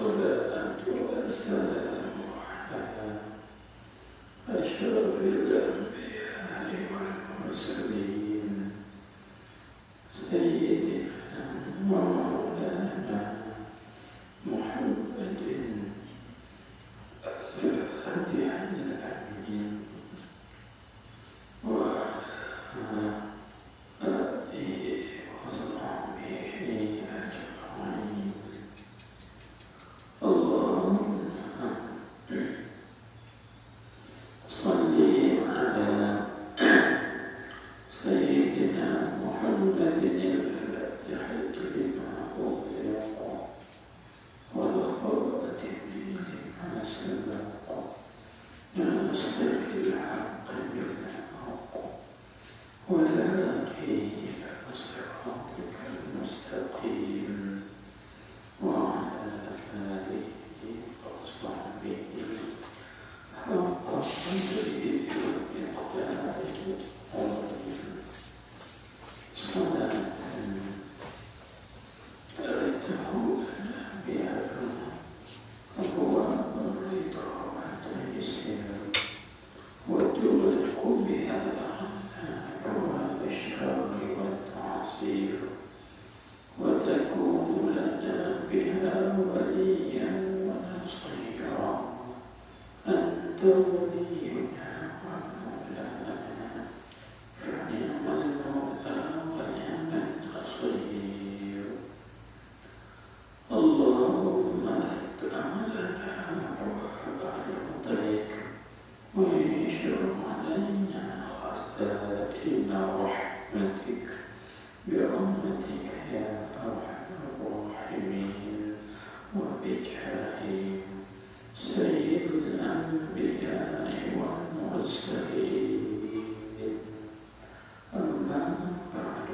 والصلاة والسلام على أشرف الأنبياء والمرسلين سيدنا مولانا محمد الفاتح الأمين وعلى آله وصحبه أجمعين. اللهم صل على سيدنا محمد الفاتح لما أغلق والخاتم لما سبق ناصر الحق بالحق والهادي إلى صراطك المستقيم وعلى آله وصحبه حق قدره ومقداره العظيم. صلاة تفتح لنا بها أبواب الرضا والتيسير وتغلق بها أبواب الشر والتعسير وتكون لنا بها وليا ونصيرا. أنت ولينا ومولانا فنعم المولى ونعم النصير. اللهم افتح لنا أبواب فضلك وانشر علينا خزائن رحمتك برحمتك يا أرحم الراحمين وبجاه سيد الأنبياء والمرسلين. أما بعد،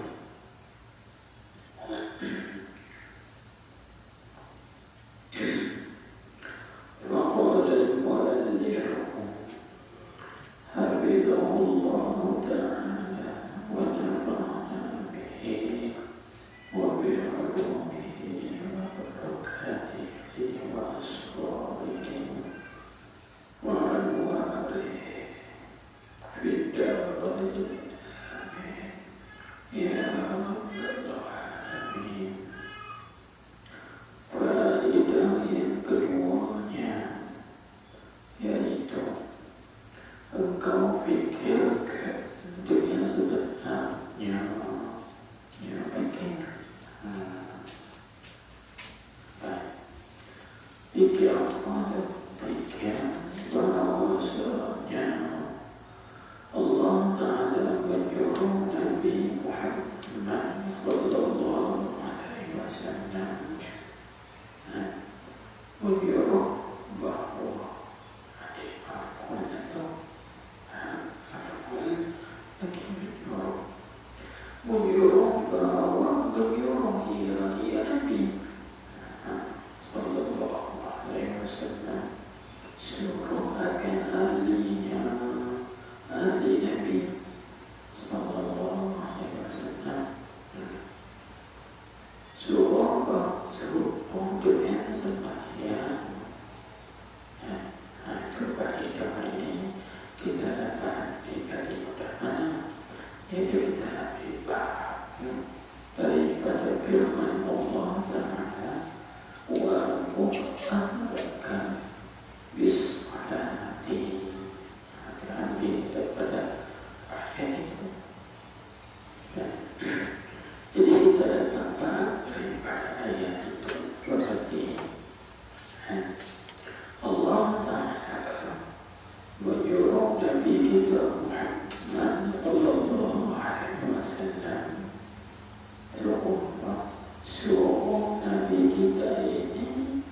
فقال المؤلف حفظه الله تعالى ونفعنا به وبعلومه وبركاته وأسراره وأنواره في الدارين آمين يا رب العالمين. Faedah yang keduanya yaitu engkau fikirkan dengan sebenarnya, ya pikir, pikir apa? Pikir bahwasanya Allah Ta'ala menyuruh Nabi Muhammad Sallallahu Alaihi Wasallam menyuruh bahwa menyuruh bahwa menyuruh ia Nabi Sallallahu Alaihi Wasallam suruh akan ahlinya, ahli Nabi Sallallahu Alaihi Wasallam suruh dengan sembahyang. Kebaikan ini kita dapat dari mana? Yaitu kita dapat daripada firman Allah Ta'ala, wa mu'amalakan bismillati. Diambil daripada ayat itu. Jadi kita dapat daripada ayat itu berarti Allah Ta'ala menyuruh Nabi kita Muhammad Sallallahu Alaihi Wasallam suruh Nabi kita ini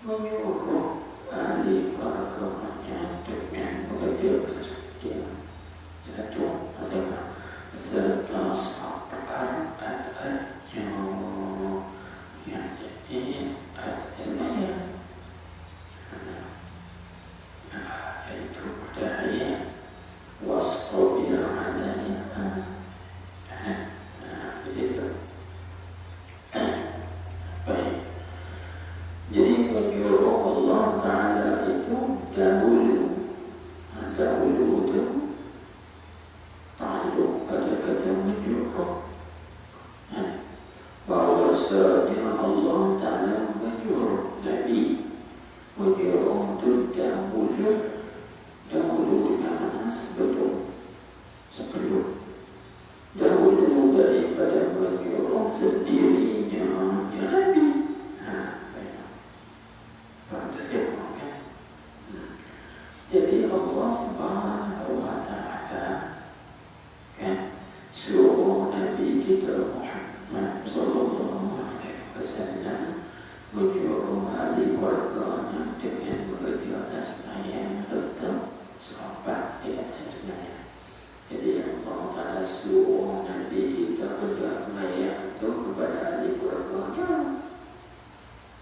menyuruh ahli keluarganya dengan bekerja bersedia. Satu adalah serta sabar adanya, yang ini atasnya itu daya wasqabir alaiha. Begitu. Baik. Jadi menyuruh ahli keluarganya dengan mengerjakan sembahyang serta sahabat di atas sembahyang. Jadi Allah Ta'ala suruh Nabi kita berdoa sembahyang itu kepada ahli keluarganya.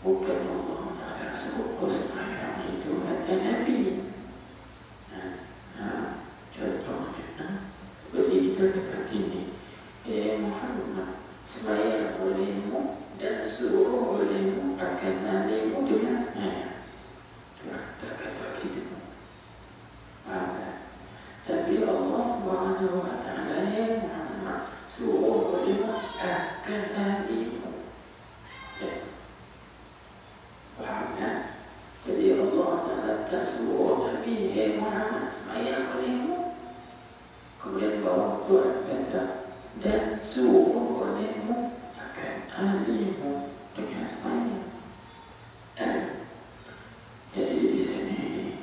Bukan Allah Ta'ala suruh sembahyang itu kata Nabi. Contohnya seperti kita kata ini, Muhammad, sembahyang olehmu dan suruh olehmu akan ahlimu dengan sembahyang. Kata gitu. Tapi Allah Subhanahu wa Ta'ala yang Muhammad suruh olehmu akan ahlimu. Paham kan? Jadi Allah Ta'ala tak suruh Nabi Muhammad sembahyang olehmu, kemudian bawa Tuhan kata dan suruh olehmu akan ahlimu dengan sembahyang. Jadi di sini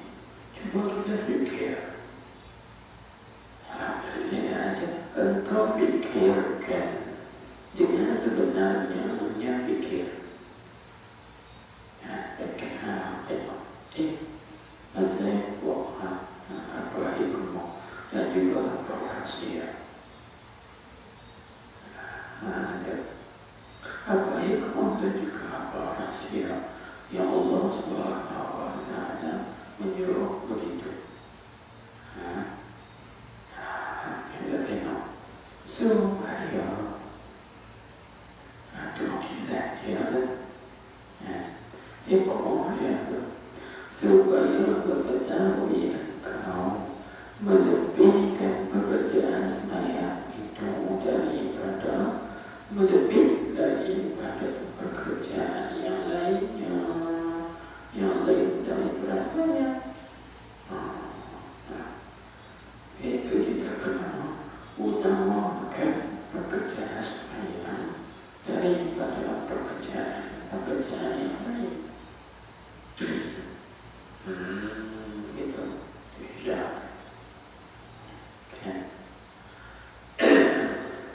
cuba kita fikir. Ini aja engkau fikirkan dengan sebenarnya fikir. Saya apa hikmah dan juga apa rahasia. Apa hikmah dan juga apa rahasia yang Allah Subhanahu wa Ta'ala menyuruh begitu. Kita tengok supaya supaya mengetahui engkau melebihkan pekerjaan sembahyang itu daripada melebih daripada pekerjaan yang lainnya, yang lain daripada sembahyang. Itu kita kena utamakan pekerjaan sembahyang daripada pekerjaan yang lain. Gitu. Ya.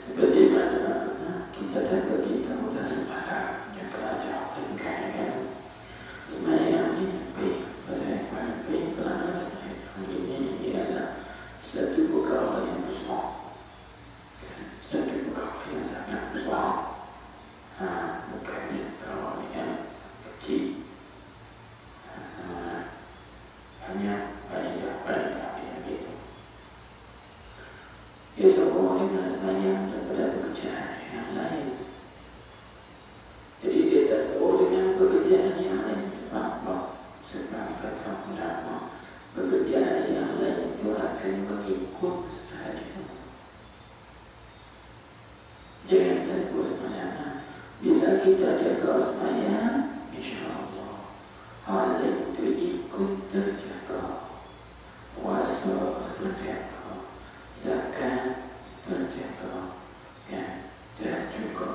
Seperti mana kita dapat beritahu dah semalam yang kelas jauh ringkai kan. Sembahyang ini bahasa yang kerana sembahyang ini ialah satu perkara yang besar, satu perkara yang sangat besar. Bukannya perkara yang kecil. Hanya paling gitu. Ya semua dengan sembahyang daripada pekerjaan yang lain. Jadi dia tak sesuai dengan pekerjaan yang lain. Sebab kata ulama, pekerjaan yang lain itu akan mengikut sahaja. Jangan kita sebut sembahyang. Bila kita jaga sembahyang, insyaAllah hal itu ikut terjaga. Puasa terjaga, zakat terjaga, dan juga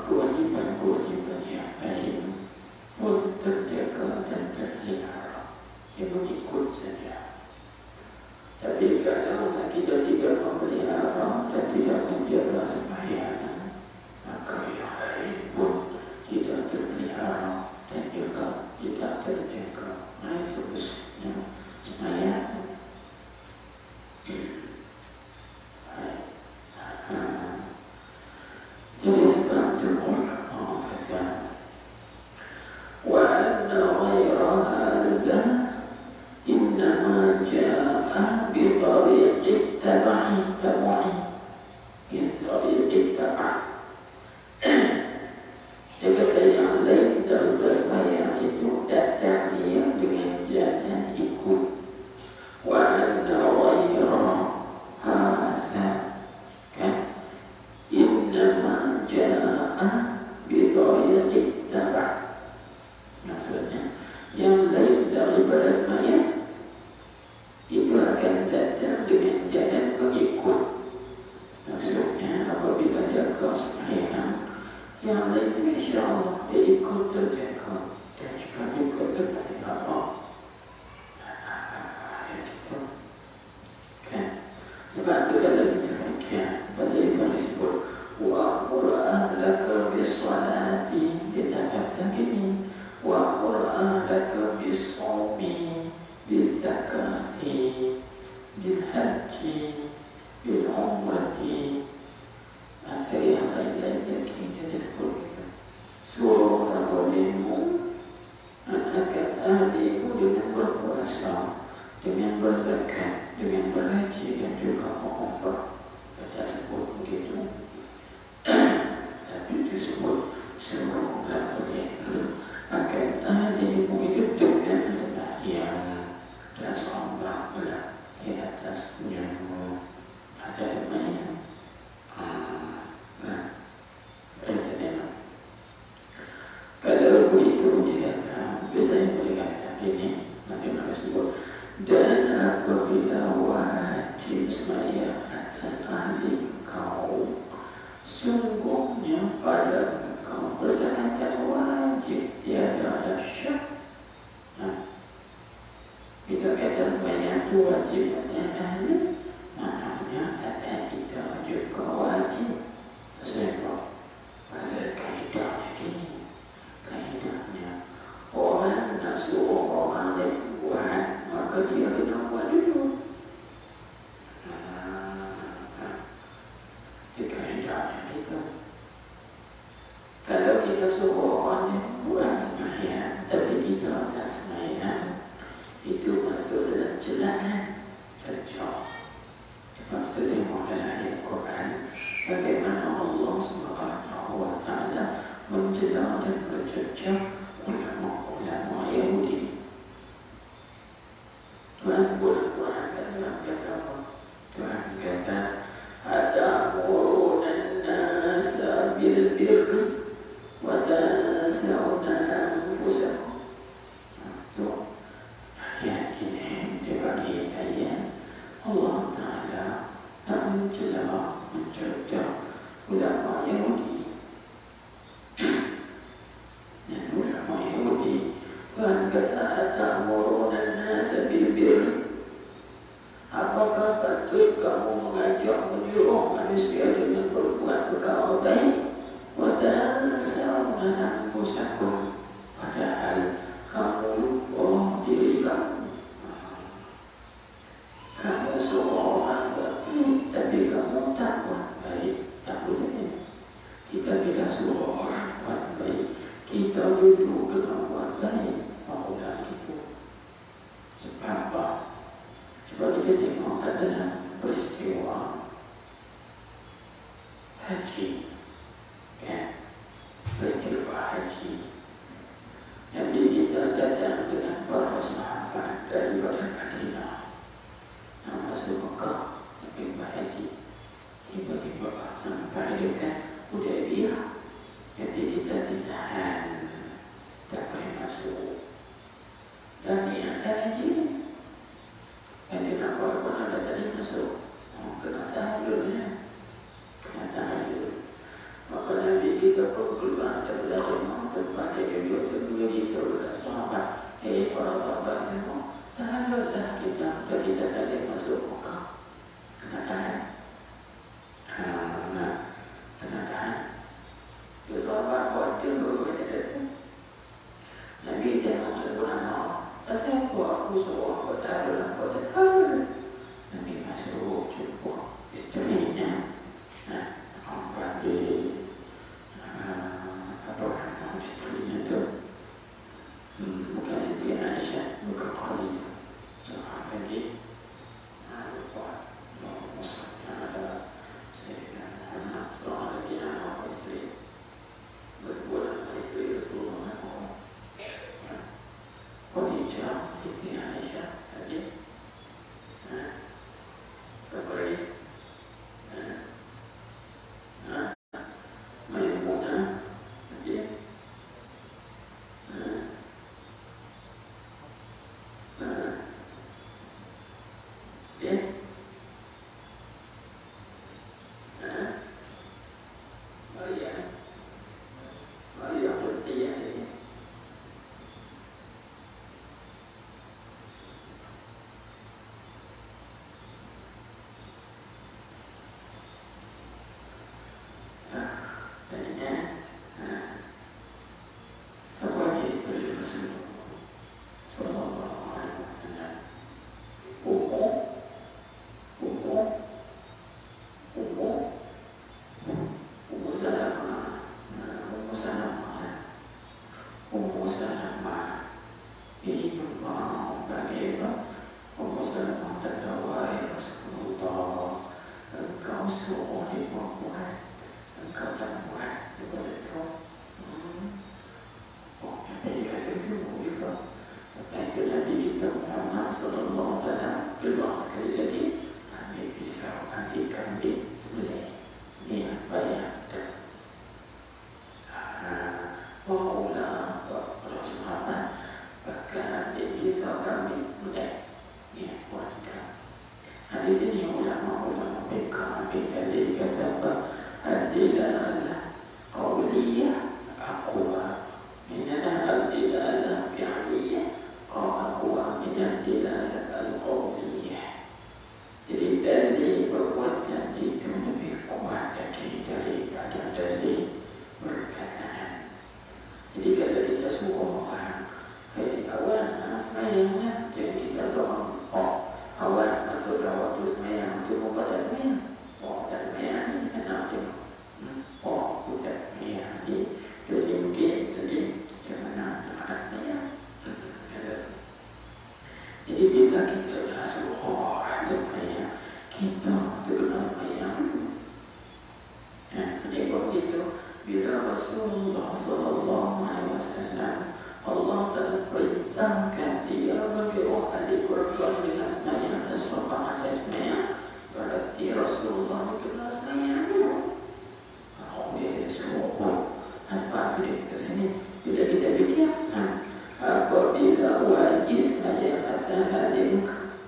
satu wajib atas ahli, maknanya atas kita juga wajib. Sebab pasal kaedahnya gini, kaedahnya orang nak suruh orang lain buat, maka dia kena buat dulu. Itu kaedahnya kita. Kalau kita suruh orang lain buat sembahyang, tapi kita tak sembahyang, itu masuk dalam celaan kacau. Sebab kita tengok dalam ayat Quran bagaimana Allah Subhanahu wa Ta'ala mencela dan mencerca ulama-ulama Yahudi. Tuhan sebut Al-Quran dalam kata apa? Tuhan kata atamuruna an-nasa bil birri wa tansawna anfusakum. Ayat ini dibagi ayat Allah Ta'ala nak mencela, mencerca ulama Yahudi. Dan ulama Yahudi Tuhan kata atamuruna an-nasa bil birri. Apakah patut kamu mengajak menyuruh manusia dengan berbuat perkara baik? Wa tansawna anfusakum, padahal kamu lupa diri kamu. Kamu suruh orang baik, tapi kamu tak buat baik. Tak boleh. Kita bila suruh orang buat baik, kita dulu kena buat baik. Maulah gitu. Sebab apa? Sebab kita tengok dalam peristiwa haji, kan? Peristiwa haji, Nabi kita datang dengan para sahabat daripada Madinah nak masuk Mekah, Nabi berhaji. Tiba-tiba sampai dekat Hudaybiyah, jadi kita ditahan, tak boleh masuk. Dan yang ada haji ni, yang dia nak buat ada tadi masuk, kena tahan dulu ya, kena tahan dulu. Maka Nabi kita pun keluar daripada rumah tempat dia dulu kita sudah sahabat. Para sahabat tengok, tahanlah kita, dan kita tak boleh masuk Mekah. Kena tahan. Kena tahan. Dia sahabat buat dulu kata. Nabi tengok lagu nama, pasal aku suruh aku tahan dalam kota tahan. Nabi masuk jumpa isterinya. Orang dia apa nama isterinya tu? Bukan Siti Aisyah, bukan Khadijah. Seorang lagi lupa Muslimnya ada Sayyidina Muhammad, seorang lagi anak isteri, bersebut nama isteri Rasulullah. Khadijah, Siti Aisyah lagi. Siapa lagi? Maimunah lagi. Maria Putih lagi. Siapa lagi isteri Rasulullah Sallallahu Alaihi Wasallam? Ummu Salamah. Ummu Salamah ini bagaimana? Ummu Salamah kata, wahai Rasulullah, engkau suruh dia buat, engkau tak buat, dia betul. Nabi kata semua juga. Lepas itu Nabi kita Muhammad Sallallahu Alaihi Wasallam keluar sekali lagi, ambil pisau, ambil kambing, sembelih. Ni bayar. Maulah para sahabat bahkan ambil pisau kambing, sembelih. Ni buat kan. Di sini ulama-ulama mereka ambil dalil kata apa? Adilah qawliyah aqwa minal dilalah fi'liyah aqwa minal dilalah al-qawliyah. semayangnya. Jadi kita seorang awal masuk dalam waktu semayang itu mau pada semayang. Tak semayang ni kenapa dia? Bukan semayang ni. Jadi mungkin macam mana nak semayang. Jadi bila kita dah suruh semayang, kita kena semayang. Menengok itu bila Rasulullah SAW Allah telah perintahkan dia menyuruh ahli Quran dengan semayang dan sopan aja semayang. Berarti Rasulullah kena semayang dulu. Dia suruh asbab kita sini. Bila kita fikir, apabila wajib semayang akan hadir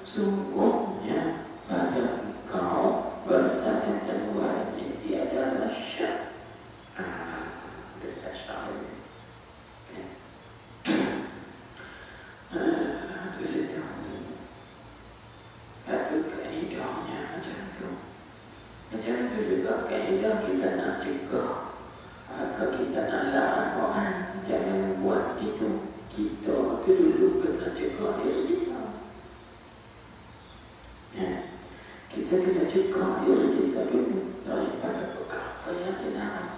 sungguhnya pada kau bersama dan wajib tiada syak. Macam itu juga kaedah kita nak cegah atau kita nak larang orang jangan buat itu. Kita tu dulu kena cegah diri kita. Kita kena cegah diri kita dulu daripada perkara yang dilarang.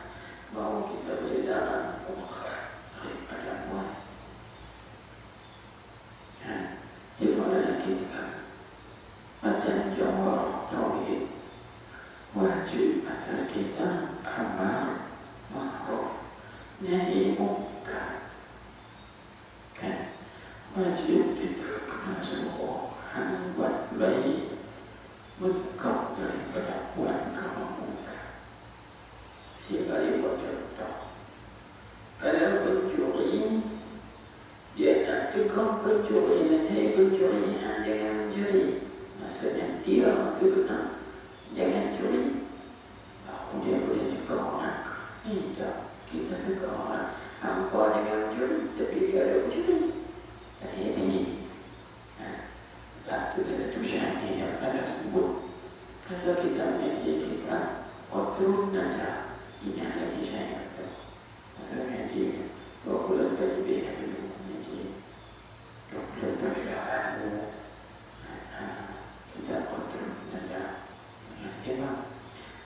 Bahawa kita boleh larang orang daripada buat. Di mana kita badan jawab tauhid wajib atas kita amar ma'ruf nahi munkar. Kan wajib kita kena suruh orang buat baik, mencegah daripada buat munkar. Sebagai contoh, kalau pencuri dia nak cegah pencuri dan pencuri jangan mencuri, maksudnya dia tu kena jangan curi. Dia boleh cegah orang. Tidak, kita cegah orang. Hampa jangan mencuri, tapi dia ada mencuri. Dan ia tinggi. Itu satu syarat yang ada sebut. Asal kita mengaji kita otrun nada. Ini lagi syarat itu. Asal mengaji 20 kali lebih dari mengaji 20 kali lebih. Kita otrun nada.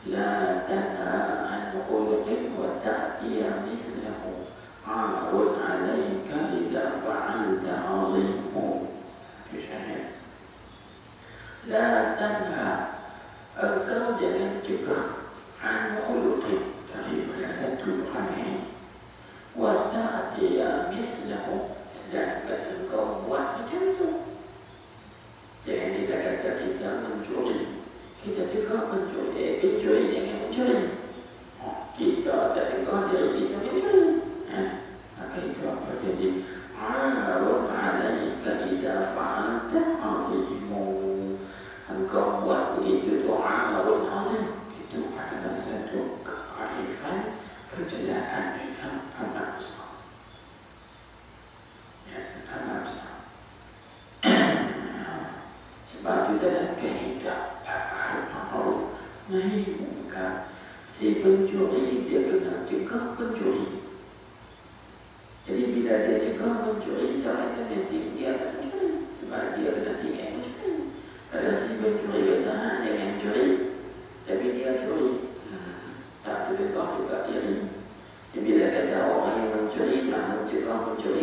لا تنهى عن خلق وتأتي مثله عار عليك إذا فعلت عظيم. لا تنهى engkau jangan cegah an khuluqin daripada satu hal wa ta'ti mislahu sedangkan engkau buat macam itu. Jangan kita kata kita mencuri, kita cegah mencuri, pencuri jangan mencuri. Kita tak cegah diri kita mencuri. Maka itu apa jadi? Arun alaika idza fa'alta azimu. Engkau buat begitu tu arun azim. Itu adalah satu kearifan, kejayaan yang amat besar. Amat besar. Sebab itu dalam kehidupan ma'ruf nahi munkar. Si pencuri dia kena cegah pencuri. Jadi bila dia cegah pencuri, jangan nanti dia akan mencuri. Sebab dia kena tinggal mencuri. Kalau si pencuri kata jangan mencuri, tapi dia curi, tak cegah juga dia. Jadi bila kata orang yang mencuri nak mencegah pencuri,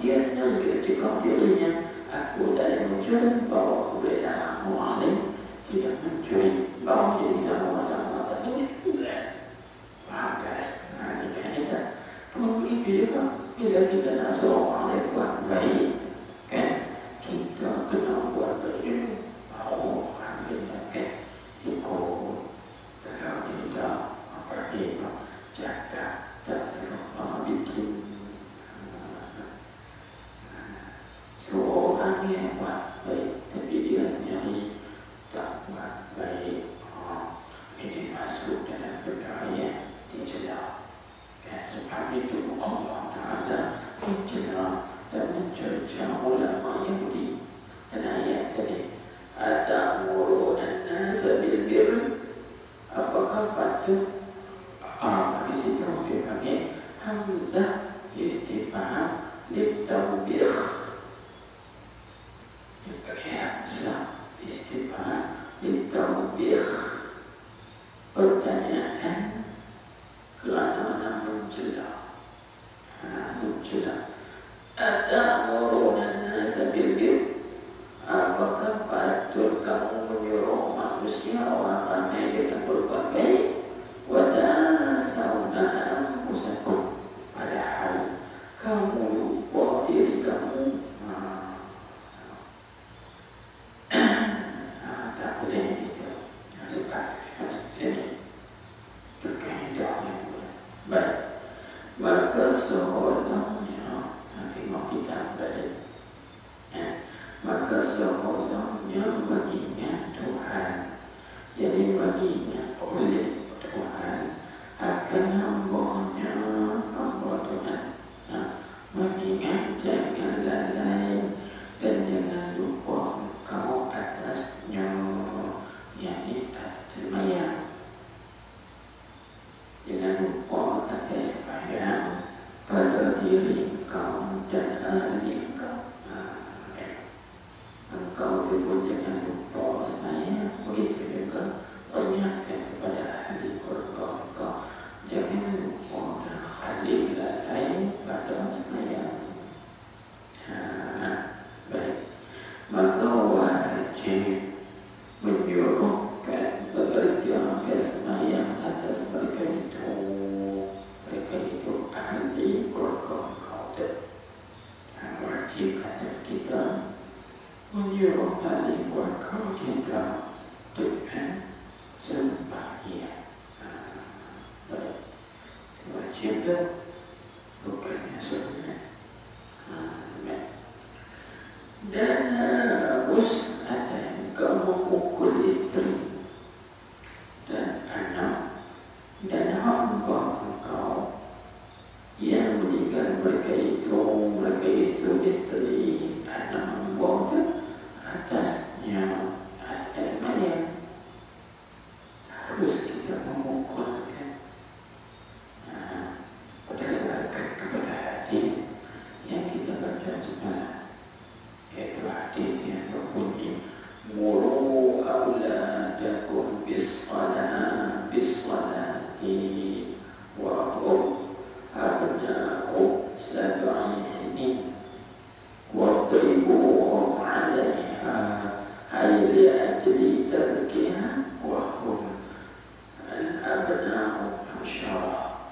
dia sendiri kena cegah dirinya. Aku tak ada mencuri, bahawa aku boleh larang orang lain tidak mencuri, bahawa jadi sama-sama tak mencuri. Faham kan? Ini kaedah. Begitu juga bila kita nak suruh orang lain buat baik, kan? Kita kena buat baik dulu. Bahawa orang lain akan ikut. Kalau tidak, apa dia jaga tak suruh bikin. Suruh orang yang buat baik, tapi dia sendiri tak buat baik. Ini masuk dalam perkara yang dicela. Sebab itu Allah Ta'ala mencela dan mencerca ulama Yahudi. Dan ayat tadi, Atamuruna an-nasa bil birr. Apakah patut? Di situ dia panggil hamzah istifham litawbih. menyuruh keluarga kita dengan sembahyang. Baik, kewajiban bukannya sunnah. Dan harus ada yang kamu pukul istri dan anak dan hamba engkau yang meninggal, mereka istri anak hamba atasnya harus kita memukulkan berdasarkan kepada hadis yang kita baca semalam, yaitu hadis yang berbunyi muru auladakum bis-salati wa hum abna'u sab'i sinin wadribuhum 'alaiha ay li'ajli tarkiha wa hum abna'u 'ashara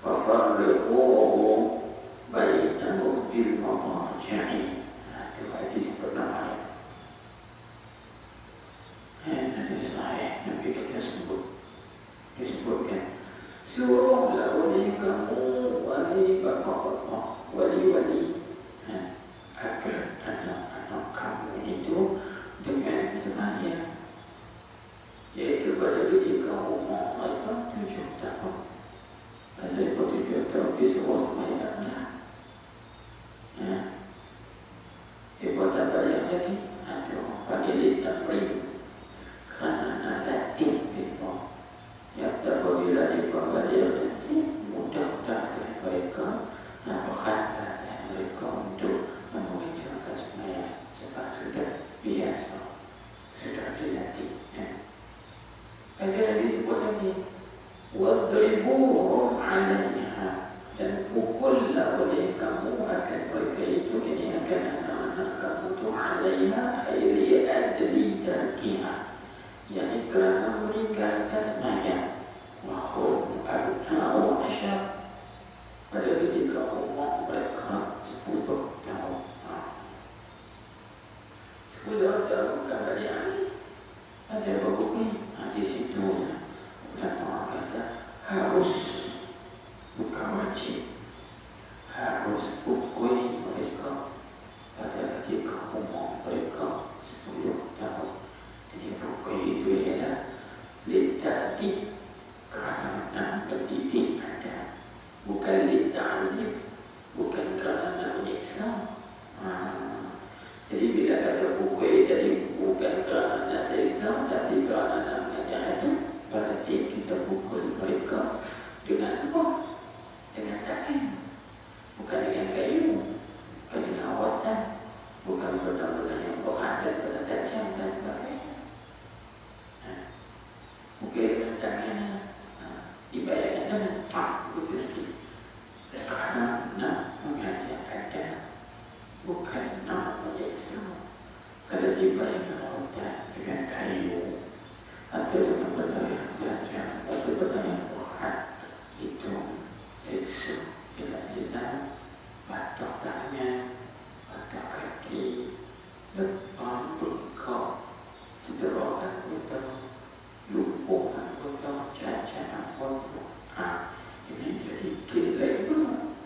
wa farriquhum bainahum bil madaji'i. Itu hadis pertama. Hadis sahih Nabi kita disebutkan suruhlah oleh kamu wali bapak-bapak, wali-wali agar anak-anak kamu itu dengan sembahyang, yaitu pada ketika umur mereka 7 tahun. Pasal 7 tahun disuruh sembahyang dah. Ibu tak bayar lagi. Aduh, panggil tamrin. Kerana nak latih mereka. Yang apabila mereka bayar nanti, mudah-mudahan mereka berkhidmat mereka untuk mengerjakan sembahyang sebab sudah biasa, sudah dilatih. Ada disebut lagi wadribuhum 'alaiha, dan pukullah oleh kamu akan mereka itu, ini akan anak-anak kamu tu 'alaiha ay li'ajli tarkiha, yakni kerana meninggalkan sembahyang. Wa hum abna'u 'ashar, pada ketika umur mereka 10 tahun. 10 tahun kembali ini masih berbukti. Di situ ulama kata harus, bukan wajib, harus pukul mereka pada ketika umur mereka 10 tahun. Jadi pukul itu ialah lita'di, kerana mendidik anda, bukan lita'azib, bukan kerana menyiksa. Jadi bila kata pukul, jadi bukan kerana seksa, tapi kerana mengajar ada, berarti kita pukul mereka dengan apa? Dengan tangan, bukan dengan kayu, bukan dengan awatan, bukan benda-benda yang berat dan benda tajam dan sebagainya. Mungkin dengan tangan, dibayarkan tangan, begitu sikit. Kerana nak mengajar ada, bukan nak menyiksa. Kalau dibayarkan awatan dengan kayu atau dengan benda yang tajam atau benda yang berat, itu siksa, sila-sila, patah tangan, patah kaki, depan bengkak, cedera anggota, lumpuh anggota, cacat anggota. Ini jadi kes lain pula.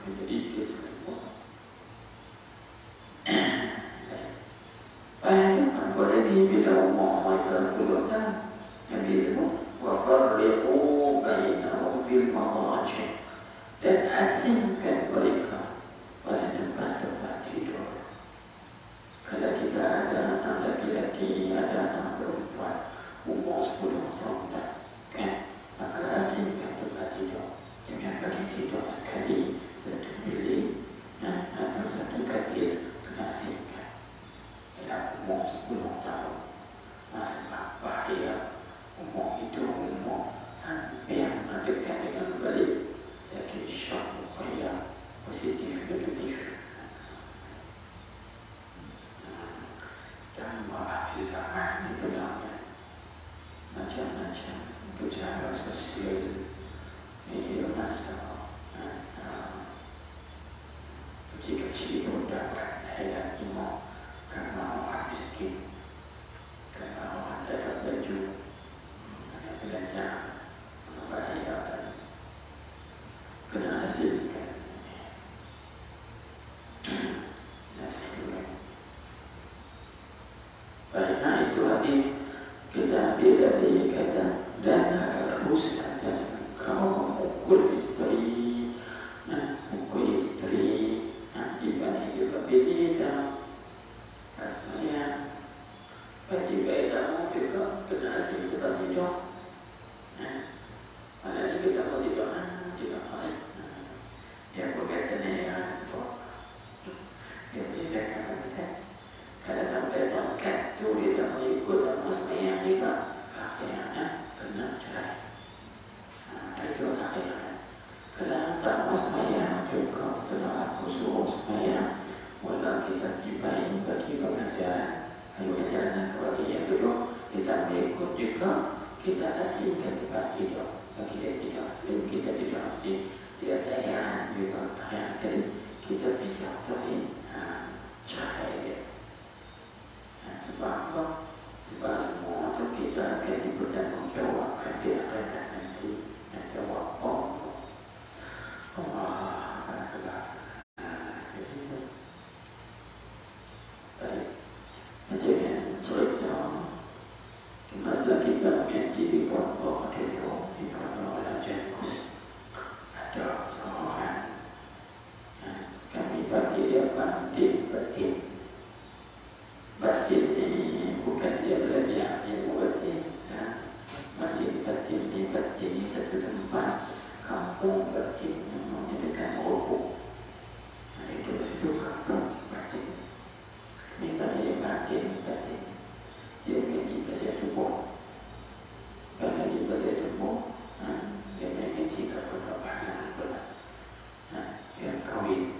Ini jadi kes lain pula. Apalagi bila umur mereka 10 tahun, yang disebut wa farriqu bainahum bil madaji', dan asingkan mereka pada tempat-tempat tidur. Kalau kita ada anak laki-laki, ada anak perempuan umur 10 tahun dah, kan, maka asingkan tempat tidur. Jangan bagi tidur sekali satu bilik atau satu katil, kena asingkan. Dalam umur 10 tahun, sebab bahaya umur kecil-kecil pun dapat hayat imam karena orang miskin, karena orang tak ada baju, ada belanja, bahaya dan kena hasilkan nasi goreng. Baiklah, itu habis kita ambil dari kata dan harus atas engkau mengukur istri, mengukur istri, dibanding juga beda, asmanya, bagi beda juga kena hasil kita tidur. Mana ni kita mau tidur, tidak baik. Yang berkaitan dengan yang berkaitan kalau sampai tongkat tu dia mengikut dan semayang juga, akhirnya kena cerai. Itu akhirnya. Kalau tak mau semayang juga setelah aku suruh semayang, mula kita tibain bagi pengajaran. Kalau ajaran kepada yang dulu, kita mengikut juga, kita asingkan tempat tidur. Bagi dia tidur asing, kita tidur asing. Dia tayang juga, tayang sekali. Kita bisa tahu cerai dia. Sebab apa? Sebab semua itu kita akan bertanggungjawabkan di akhirat nanti. Jawab Allah Akbar. Baik, macam yang cerita masa kita mengaji di pondok dulu, di pondok Lajanus, ada seorang kami bagi dia pandai batin. Batin ini bukan dia belajar ilmu batin, batin ini satu tempat kampung batin yang menyediakan buku. Itu situ kampung batin. Kami bagi batin, dia mengaji bahasa tubuh, bagi bahasa tubuh, dia mengaji kepada bahan yang kawin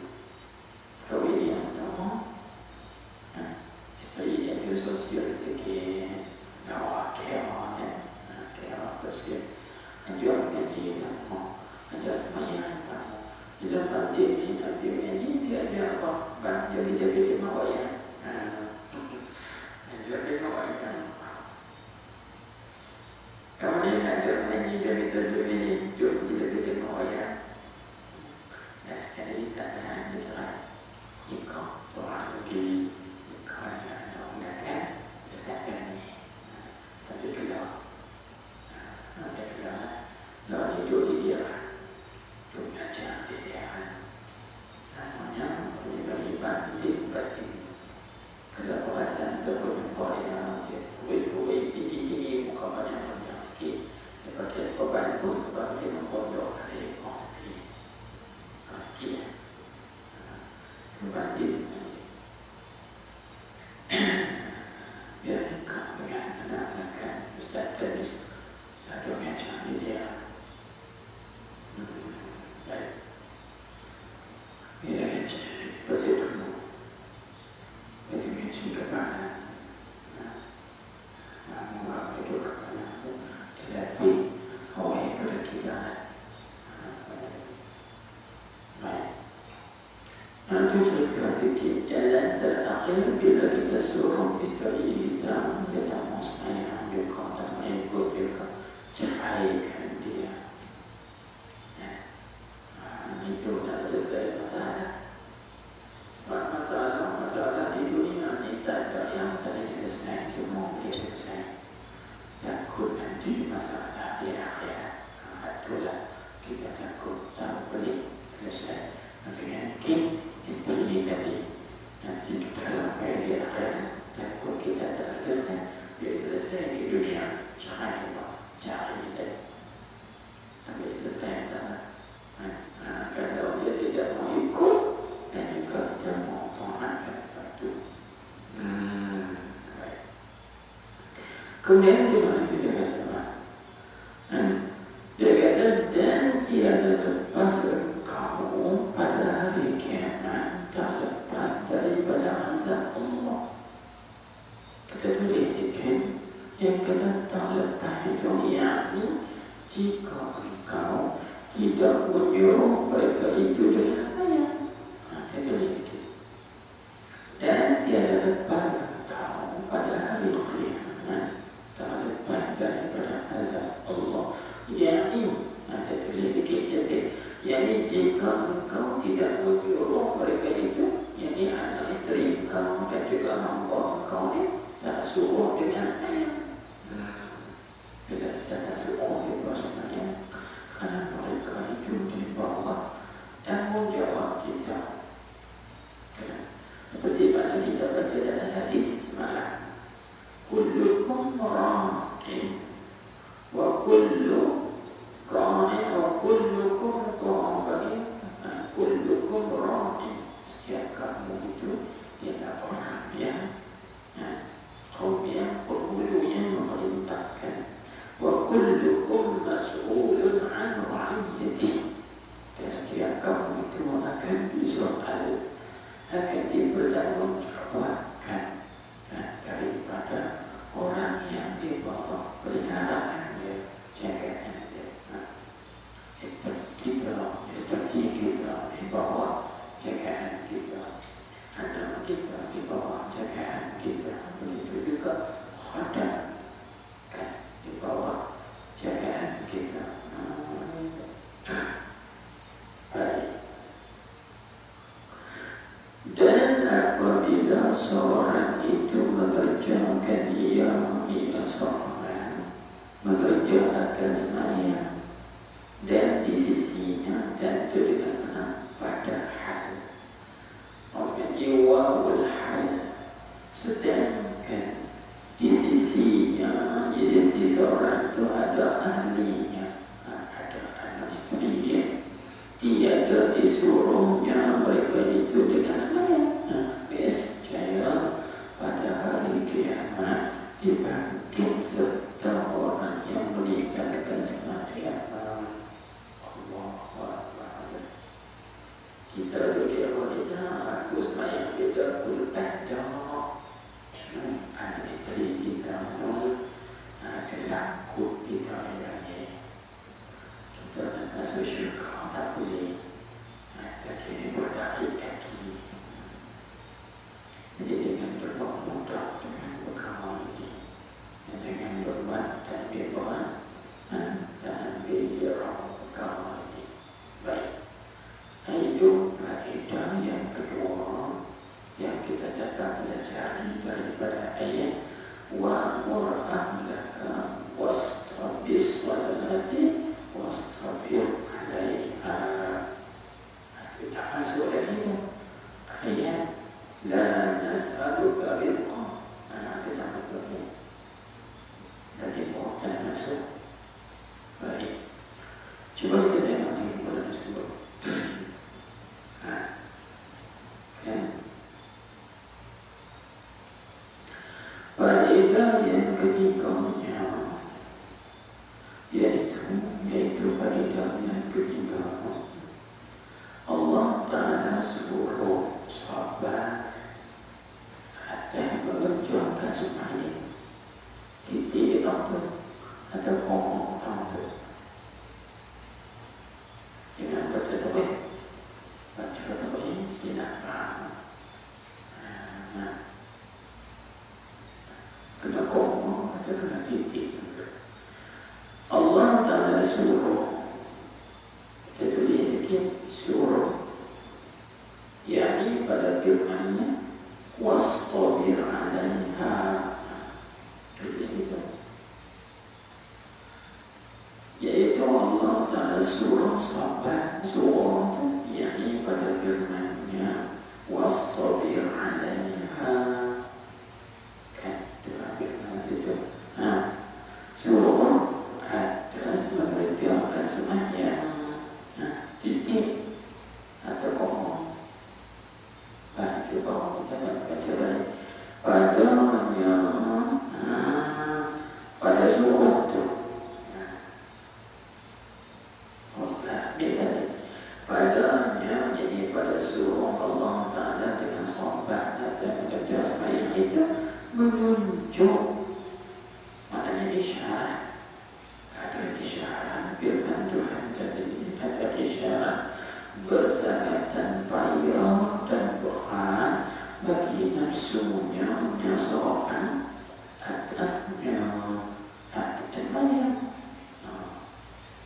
yang utama. Isteri itu sosial sikit, kira sosial. Jual mengaji kamu, ada semayang kamu. Di dalam dia ada apa? Dia kita mahu ya. Dia mahu ya. Kamu ni ada mengaji dia kita mahu ya. Dan sekali tak ada diserai. Ikut seorang lagi. Nanti cerita sikit jalan terakhir bila kita suruh isteri kita mau semayang juga dan mengikut juga, ceraikan dia. Itu dah selesai masalah. Sebab masalah di dunia ni tak ada yang tadi selesai, semua boleh selesai. Takut nanti masalah di akhirat. Itulah kita takut tak boleh selesai. Mungkin isteri tadi nanti kita sampai di akhirat, takut kita tak selesai. Dia selesai di dunia, cari tadi. Tapi selesai tak. Kalau dia tidak mau ikut dan juga tidak mau taat itu. Baik. Kemudian di mana dia kata? Dia kata dan tiada lepas engkau pada hari kiamat, tak lepas daripada azab Allah. Kita tuliskan yang kata tak lepas itu yakni jika engkau tidak menyuruh mereka itu dengan sayang. Kita tulis jika engkau tidak menyuruh mereka itu, yakni anak istri engkau dan juga hamba engkau ni, tak suruh dengan sembahyang. Tidak suruh dia buat sembahyang, kerana mereka itu di bawah tanggungjawab kita. Seperti mana kita baca dalam hadis semalam, kullukum ra'in wa kullu ra'in wa kullukum ra'in, kullukum ra'in. Setiap kamu itu ialah orang yang kaum yang penghulunya memerintahkan. Wa kullukum mas'ulun an ra'iyati. Dan setiap kamu itu akan disoal, akan dipertanggungjawabkan daripada orang yang di bawah peliharaan dia, jagaan dia. Istri kita di bawah jagaan kita, anak kita di bawah jagaan kita, begitu juga khadam kan di bawah jagaan kita. Baik. Dan apabila seorang itu mengerjakan ia seorang mengerjakan sembahyang dan di sisinya dan dengan padahal wawul hal, sedangkan di sisinya, di sisi seorang itu ada ahlinya, ada anak istrinya, tiada disuruhnya mereka itu dengan sembahyang. Saya pada hari kiamat dibangkit serta orang yang meninggalkan sembahyang. Allahu Akbar. Kita bagi wanita, aku sembahyang tidak ada. Anak istri kita kesangkut kita ini. Kita nak masuk syurga tak boleh. Lagi bertarik kaki. Jadi dengan berbuat mudah, dengan berkawan ini, dengan berbuat dan berbuat dan berbuat berkawan ini. Baik. Itu faedah yang kedua yang kita dapat pelajari daripada ayat wa'mur ahlaka wastabis walati wastabir alaiha. Kita masuk lagi ayat la nas'aluka rizqa. Kita masuk lagi. Tadi kita masuk. Baik. Cuba kita tengok lagi pada tersebut. Faedah yang ketiganya yaitu faedah yang ketiga, Allah Ta'ala suruh sahabat akan mengerjakan sembahyang. Titik apa atau ngomong tahu dengan baca takwih, baca takwih silakan. Kena ngomong atau kena titik. Allah Ta'ala suruh, kita tulis sikit suruh, yakni pada firman-Nya wastabir 'alaiha. Itu yaitu Allah Ta'ala suruh sahabat, suruh yakni pada firman-Nya wastabir 'alaiha. Suruh atas mengerjakan sembahyang. Titik atau ngomong. Itu kalau kita baca balik padanya, pada suruh tu. Beda. Padanya, jadi pada suruh Allah Ta'ala dengan sahabat atau mengerjakan sembahyang itu menunjuk, maknanya isyarat. Ada isyarat firman Tuhan tadi, ada isyarat bersangatan payah dan berat bagi nafsunya seorang atasnya atas sembahyang.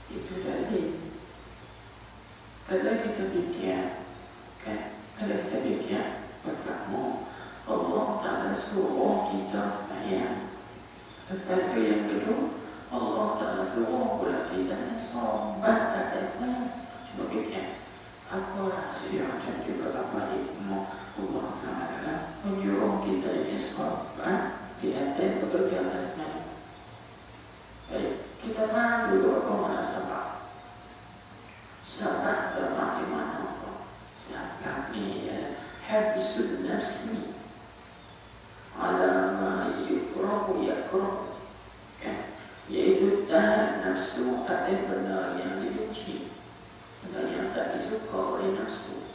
Itu dari Kalau kita fikir, kan? Kalau kita fikir, pertama Allah Ta'ala suruh kita sembahyang. Lepas itu yang kedua, Allah Ta'ala suruh pula kita sobat atas sembahyang. Cuba fikir, apa rahsia dan juga apa hikmah Allah Ta'ala menyuruh kita ini sobat di atas pekerjaan sembahyang. Baik, kita tahu dulu apa mana sabar. Sabar di mana? Sabar ni habsul nafsi ala ma yukrahu yakrahu, kan? Iaitu tahan nafsu atas benda yang dibenci, benda yang tak disuka oleh nafsu.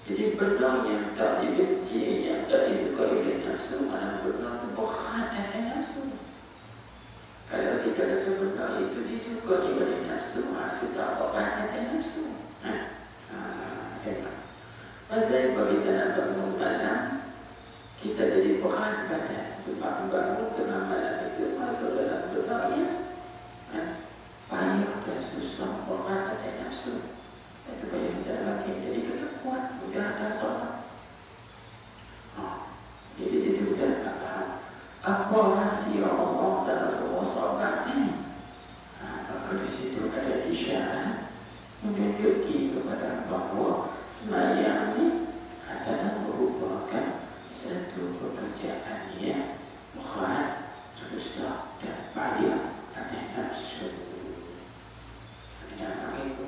Jadi benda yang tak dibenci, yang tak disuka oleh nafsu, mana benda itu berat atas nafsu. Kalau kita kata benda itu disuka oleh nafsu, kita apa atas nafsu. Pasal bagi kita nak bangun malam, kita jadi berat badan. Sebab bangun tengah malam itu masuk dalam benda yang payah dan susah, berat atas nafsu. Itu bagi kita lagi. Jadi kita kuat, jangan ada salah. Jadi situ kita tak faham apa rahsia Allah dalam semua sahabat ini. Maka di situ ada isyarat menunjuki kepada bahawa sembahyang ini adalah merupakan satu pekerjaan yang berat, susah dan payah atas nafsu. Dengan itu,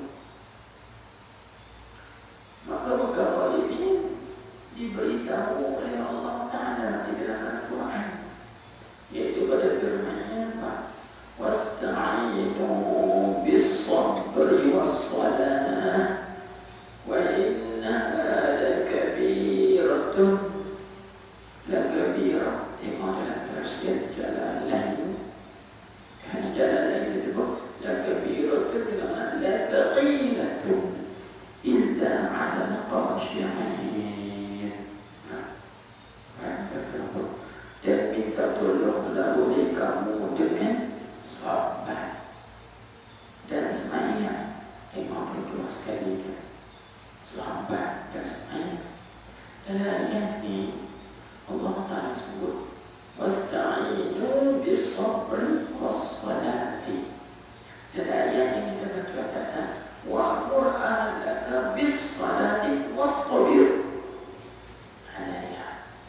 maka perkara ini diberitahu oleh Allah Ta'ala di dalam Al-Quran, yaitu pada firman-Nya, wasta'inu bis-sabri was-salah wa innaha lakabiratun. Lakabirah tengok dalam tafsir Jalalain, kan Jalalain disebut lakabiratun dengan la thaqilatun illa 'ala al-khashi'in. Dan minta tolonglah oleh kamu dengan sabar dan sembahyang. Tengok dua sekali itu, sabar dan sembahyang. Dalam ayat ini Allah Ta'ala sebut wasta'inu bis-sabri was-salati. Dalam ayat ini kita kata wa'mur ahlaka bis-salati was-sabir.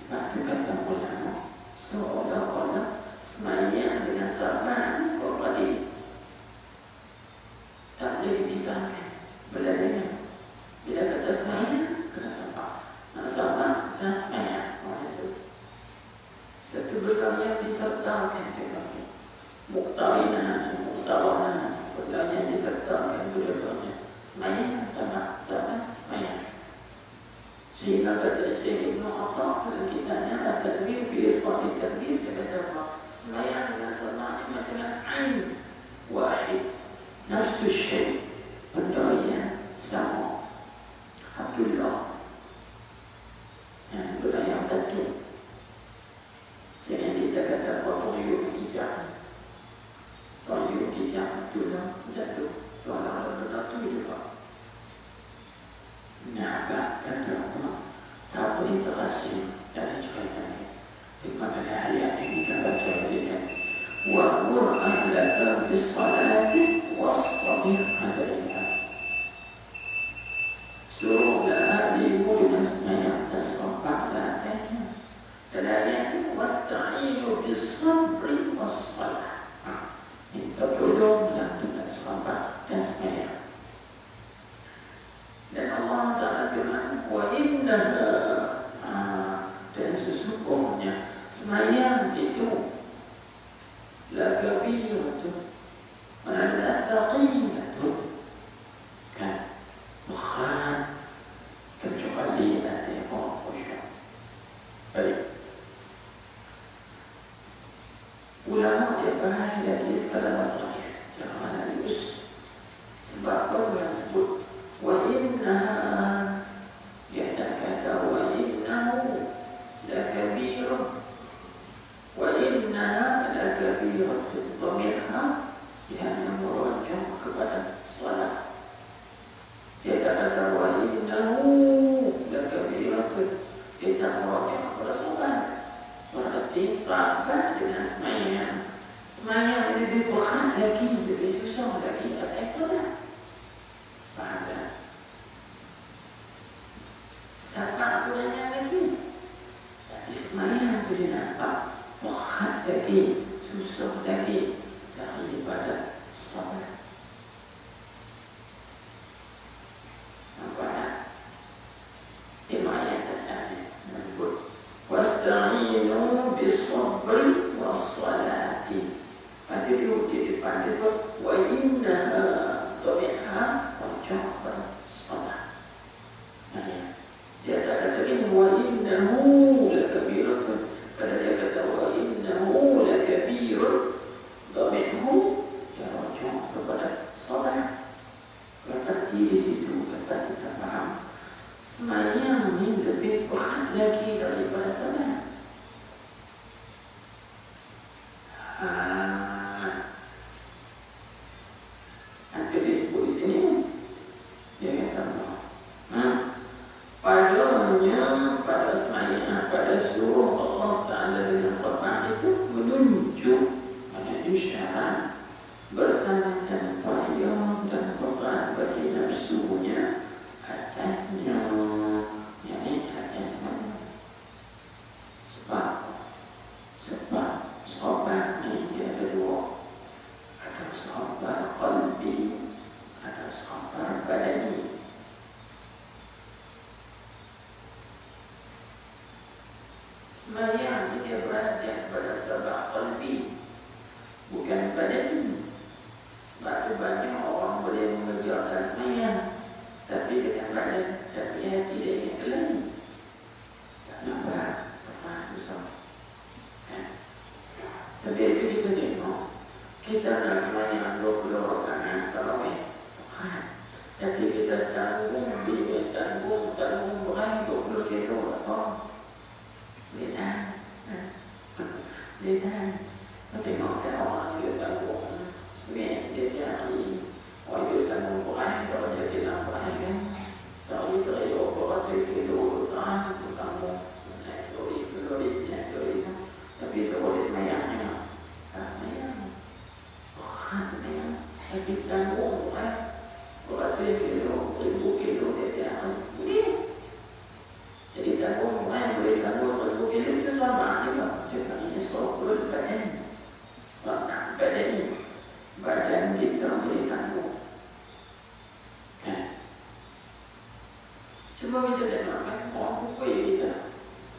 Sebab itu kata ulama, seolah-olah sembahyang dengan sabar ni kok tadi tak boleh dipisahkan. Belajarnya bila kata sembahyang kena sabar, nak sabar kena sembahyang. Satu benda yang disertakan kepada muktarinah, benda yang disertakan kepada sembahyang, sabar, sembahyang. Sehingga kata Syekh Ibn Atta dalam kitabnya At-Tadbir fi Isbat At-Tadbir, dia kata bahawa sembahyang dengan sabar ini dengan ain wahid, nafsu syai', benda yang sama, Abdullah, benda yang satu. Jangan kita kata Tayyub Hijab Abdullah jatuh soalan benda itu juga. Nah, kata Allah tak boleh terasing dalam cerita ini. Di mana ayat yang kita baca ini, wa'mur ahlaka bis-salati wastabir 'alaiha. Suruhlah ahlimu dengan sembahyang dan sabarlah atasnya. Dalam ayat ini wasta'inu bis-sabri was-salah. Minta tolonglah dengan sabar dan sembahyang. Dan Allah Ta'ala firman wa innaha, dan sesungguhnya sembahyang itu lakabiratun, la thaqilatun, kan berat kecuali hati orang khusyuk. Baik, ulama dia bahas dari segala macam jangan halus. Sebab apa yang sebut wa innaha, dia tak kata wa innahu lakabirun, wa innaha lakabirun fi dhamirha, yang merujuk kepada salat. kata wa innahu lakabiratun, kita merokok kepada sobat. Berarti sabar dengan semayang. Semayang lebih berat lagi, lebih susah lagi atas solat. Faham tak? Sabar kurangnya lagi. Tapi semayang itu dia nampak berat lagi, susah lagi daripada solat. Wasta'inu bis-sabri was-salati. Ada di depan itu wa innaha tabi'ha wajah salat. Dia tak kata ini wa innahu lakabiratun. Pada dia kata wa innahu lakabirun, tabi'hu dia wajah kepada salat. Berarti di situ kata kita faham semayang ini lebih berat lagi daripada salat. Hampir disebut di sini. Dia kata padanya, pada semayang, pada suruh Allah Ta'ala dengan salat itu menunjuk, ada isyarat bersanakan payah dan berat bagi nafsunya atasnya, yakni atas semayang. Sebab sabar ini dia ada dua. Ada sabar qalbi, ada sabar badani. Semayang ini dia berada pada sabar qalbi, bukan badani. Sebab itu banyak orang boleh mengerjakan semayang tapi dengan badan, tapi hati dia yang lain. Tak sabar, tak susah. Sebab itu kita tengok, kita nak semayang 20 rakaat tarawih, tapi kita tanggung berat 20 kilo atau boleh tahan. Kita tengok kan orang dia tanggung sebenarnya dia cari orang dia tanggung berat, kalau dia kena berat kan sehari-hari 20 kilo tahan, itu tanggung naik lori, tapi sebab dia semayangnya tapi tanggung berat 10 kilo, 1000 kilo dia jangan boleh. Jadi tanggung boleh tanggung 1000 kilo itu sama juga. Dia panggilnya sobrul badan. Sana badan kita boleh tanggung. Cuba kita tengokkan orang pukul kita,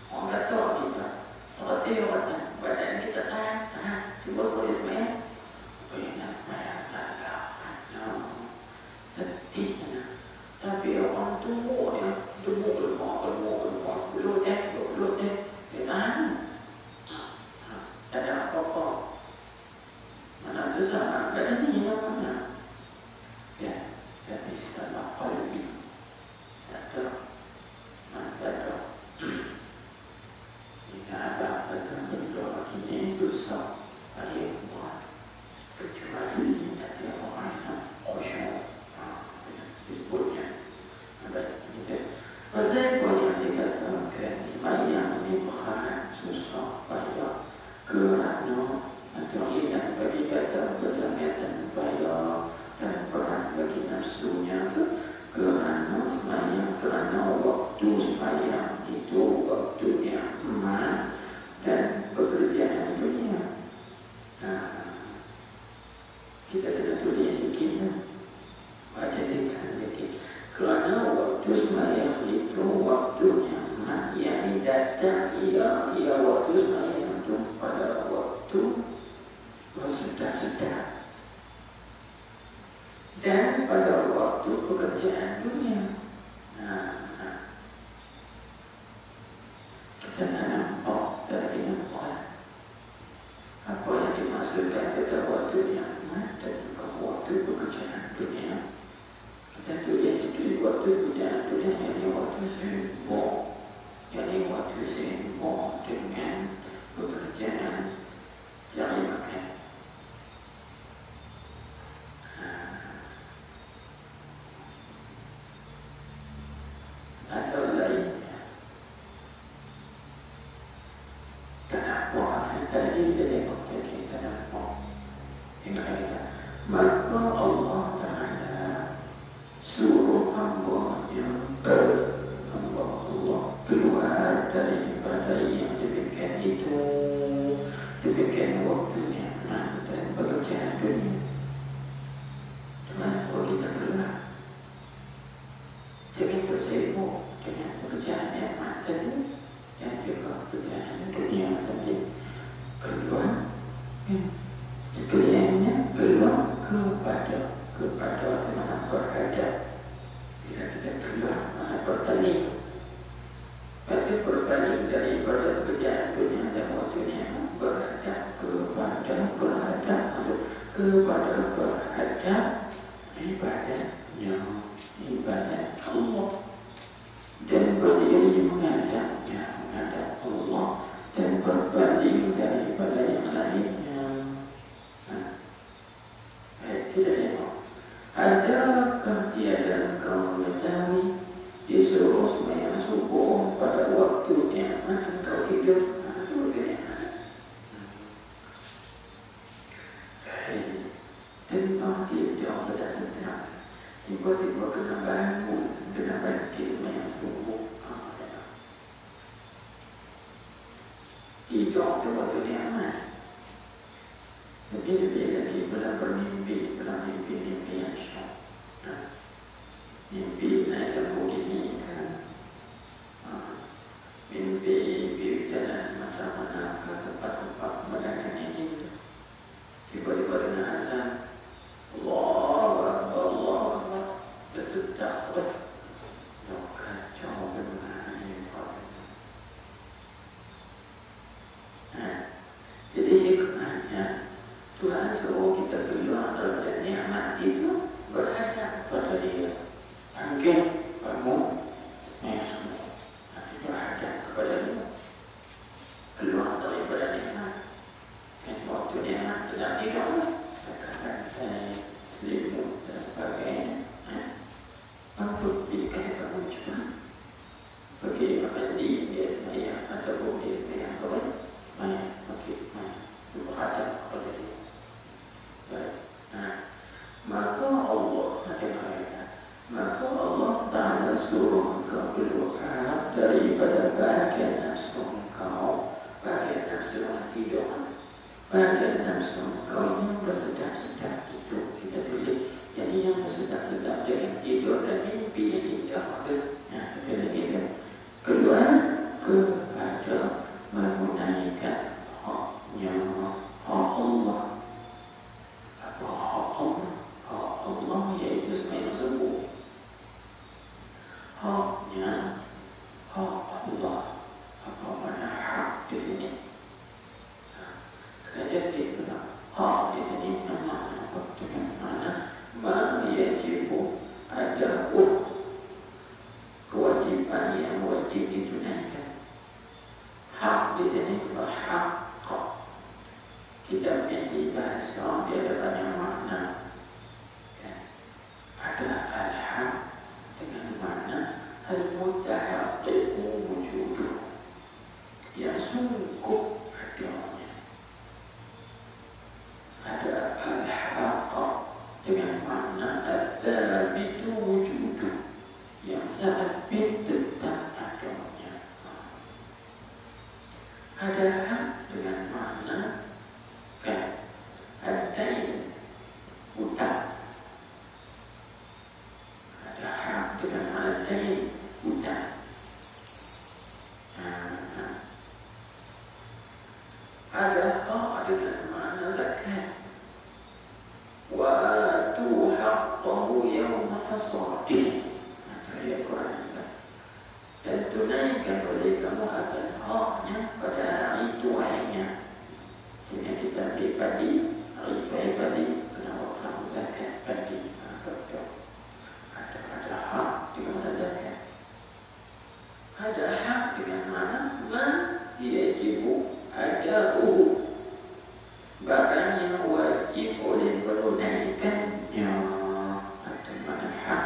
orang kata kita, seperti orang badan kita tahan. Cuba boleh semayang. Semayang tak letihnya. Tapi orang tunggu dia lemah 10 20 dia tahan. Tak ada apa-apa. Mana tu sama badan ni mana? Ya, tapi sama qalbi. Tak ada. Jika ada betul ini susah. Ayo buat. Maka Allah Ta'ala suruh hamba-Nya, hamba Allah keluar daripada yang demikian itu, demikian waktunya dan pekerjaan dunia. Dengan sebab kita keluar, jangan bersibuk dengan pekerjaan yang materi yang juga pekerjaan dunia tadi. Keluar sekaliannya keluar kepada teman berhadap. Bila kita keluar berpaling, berarti berpaling daripada pekerjaan dunia dan waktunya berhadap kepada ibadahnya, ibadah Allah, dan berdiri menghadap Allah dan berpaling daripada yang lainnya. Kita tengok, adakah tiada engkau mengetahui disuruh sembahyang subuh pada waktunya engkau tidur? Itu bagaimana? Tentang tidur sedang-sedang, tiba-tiba kena bangun, kena bangkit sembahyang subuh. Tidur tu waktunya aman. Lebih-lebih lagi bila bermimpi yang syok. Mimpi naik Lamborghini kan, mimpi jalan mana-mana ke tempat-tempat pemandangan ini. Tiba-tiba dengan azan, Allah bersedap. Kacau bagaimana ini. Jadi hikmahnya Tuhan suruh kita keluar daripada nikmat itu, berhadap pada Dia. Bangkit, bangun, semua nanti berhadap kepada Dia. Keluar daripada nikmat. Dan waktu nikmat sedang tidur, kata-kata selimut dan sebagainya. Bangun, dikasih bangun cepat. Pergi mandi, dia sembahyang ataupun dia sembahyang kawin, sembahyang, sembahyang, berhadap kepada Dia. Baik. Maka Allah Ta'ala suruh engkau keluar daripada bahagian nafsu engkau, bahagian nafsu yang tidur, bahagian nafsu engkau yang bersedap-sedap itu kita tulis. Jadi yang bersedap-sedap dengan tidur dan mimpi yang indah itu, kita lagi keluar kepada menunaikan haknya, hak Allah. Apa hak Allah? Hak Allah iaitu sembahyang subuh. Haknya hak Allah. Apa makna hak di sini? Kerajaan itu hak di sini makna apa? Dengan makna yajibu, ada kewajiban yang wajib ditunaikan. Hak di sini sebab hak. Kita menjadi bahasa dia ada banyak makna. Ada al-haq dengan makna al-mutahaqqiqu wujuduh, yang sungguh adanya. Ada al-haq dengan makna al-thabitu wujuduh, yang sabit tetap adanya. Ada hak dengan makna al-dain, hutang. Ada hak dengan al-dain, hutang. Ada hak dengan makna zakat. Wa atu haqqahu yawma hasadih. Ayat Quran. Dan tunaikan oleh kamu akan haknya pada hari tuainya. Jika kita ambil padi, hari padi, kena waktu zakat padi. Ada hak dengan mana zakat. Ada hak dengan mana yajibu ada'uhu, barang yang wajib oleh menunaikannya. Ada mana hak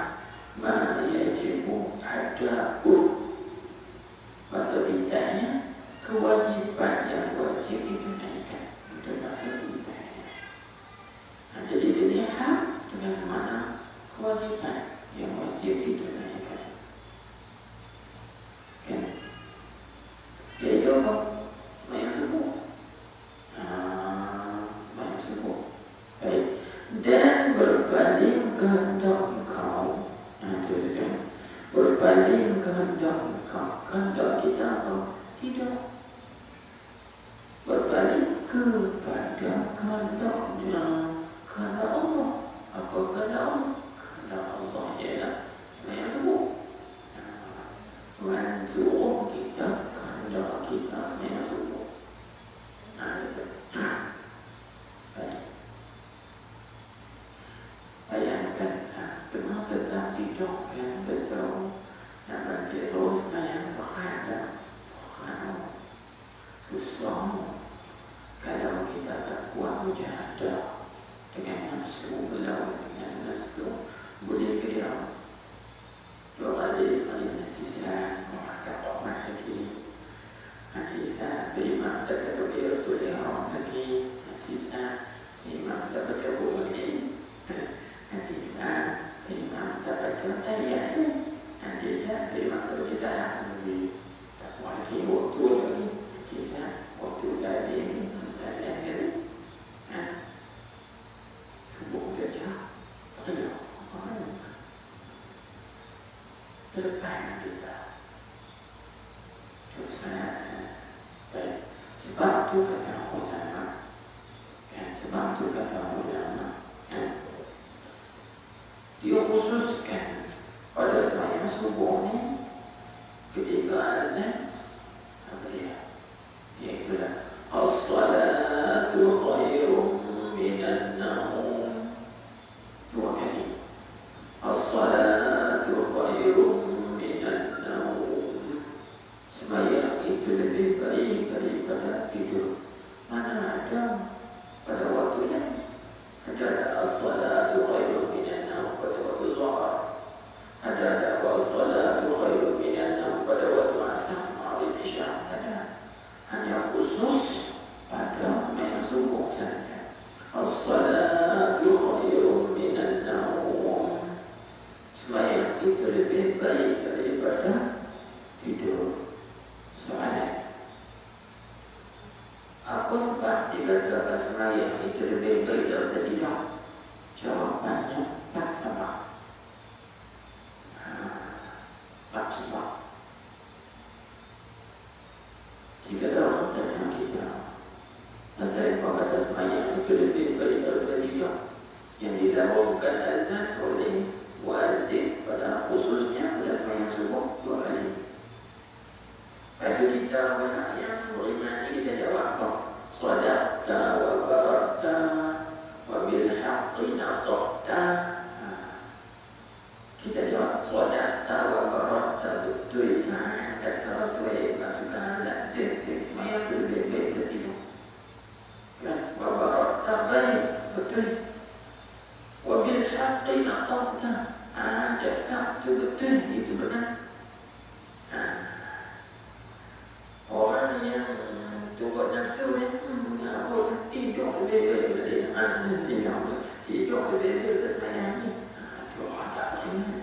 yajibu ada'uhu. Maksud bintangnya kewajiban lain kehendak engkau. Kehendak kita apa? Tidak. Berbalik kepada kehendaknya. Kehendak Allah. Apa kehendak Allah? Kehendak Allah ialah sembahyang subuh. Tuhan suruh kita, kehendak kita sembahyang subuh. Itu. Baik. Bayangkan, memang tetap hidup yang betul. Dan bagi terus sembahyang berhadap. Susah. Kalau kita tak kuat mujahadah dengan nafsu, melawan dengan nafsu, boleh kira 2 kali natisan, orang tak kuat lagi. Natisan, imam tak takbiratul ihram lagi. Natisan, imam tak baca lagi. Natisan, imam tak baca tahiyat lagi. Natisan, imam tak baca salam lagi. Tak kuat lagi, waktu lagi. Natisan, waktu lagi. Subuh gajah terlalu terdepan kita. Baik. Sebab itu kata ulama, sebab itu kata ulama, dia khususkan pada sembahyang subuh ni ketika azan apa dia? Iaitulah as-salatu khairun minan naum. 2 kali. As-salatu khairun minan naum. Sembahyang itu lebih baik daripada tidur. Mana ada pada waktu lain? Ada as-salatu khairun minan naum pada waktu zuhur. Ada as-salatu khairun minan naum pada waktu asar, maghrib, isya. Ada. Hanya khusus pada sembahyang subuh saja. As-salatu khairun minan naum. Sembahyang itu lebih baik daripada tidur. Soalan, apa sebab dikatakan sembahyang itu lebih baik daripada tidur? Jawapannya 4 sebab. 4 sebab. Jika ada orang tanya kita, asal apa kata sembahyang itu lebih baik daripada tidur, yang dilakukan azan oleh wajib pada khususnya pada sembahyang subuh 2 kali. Pada kita banyak yang beriman ini kita jawab apa? Sadaqta wa barakta wa bil haqqi nataqta. Kita jawab sadaqta wa barakta, betul kan? Kata betul maksudkan dan sembahyang itu lebih baik daripada tidur. Dan wa barakta baik, betul. Wa bil haqqi nataqta. Cakap itu betul, itu benar. Orang yang tunggu nafsu tidur lebih baik daripada tidur lebih baik daripada sembahyang ni. Itu orang tak beriman.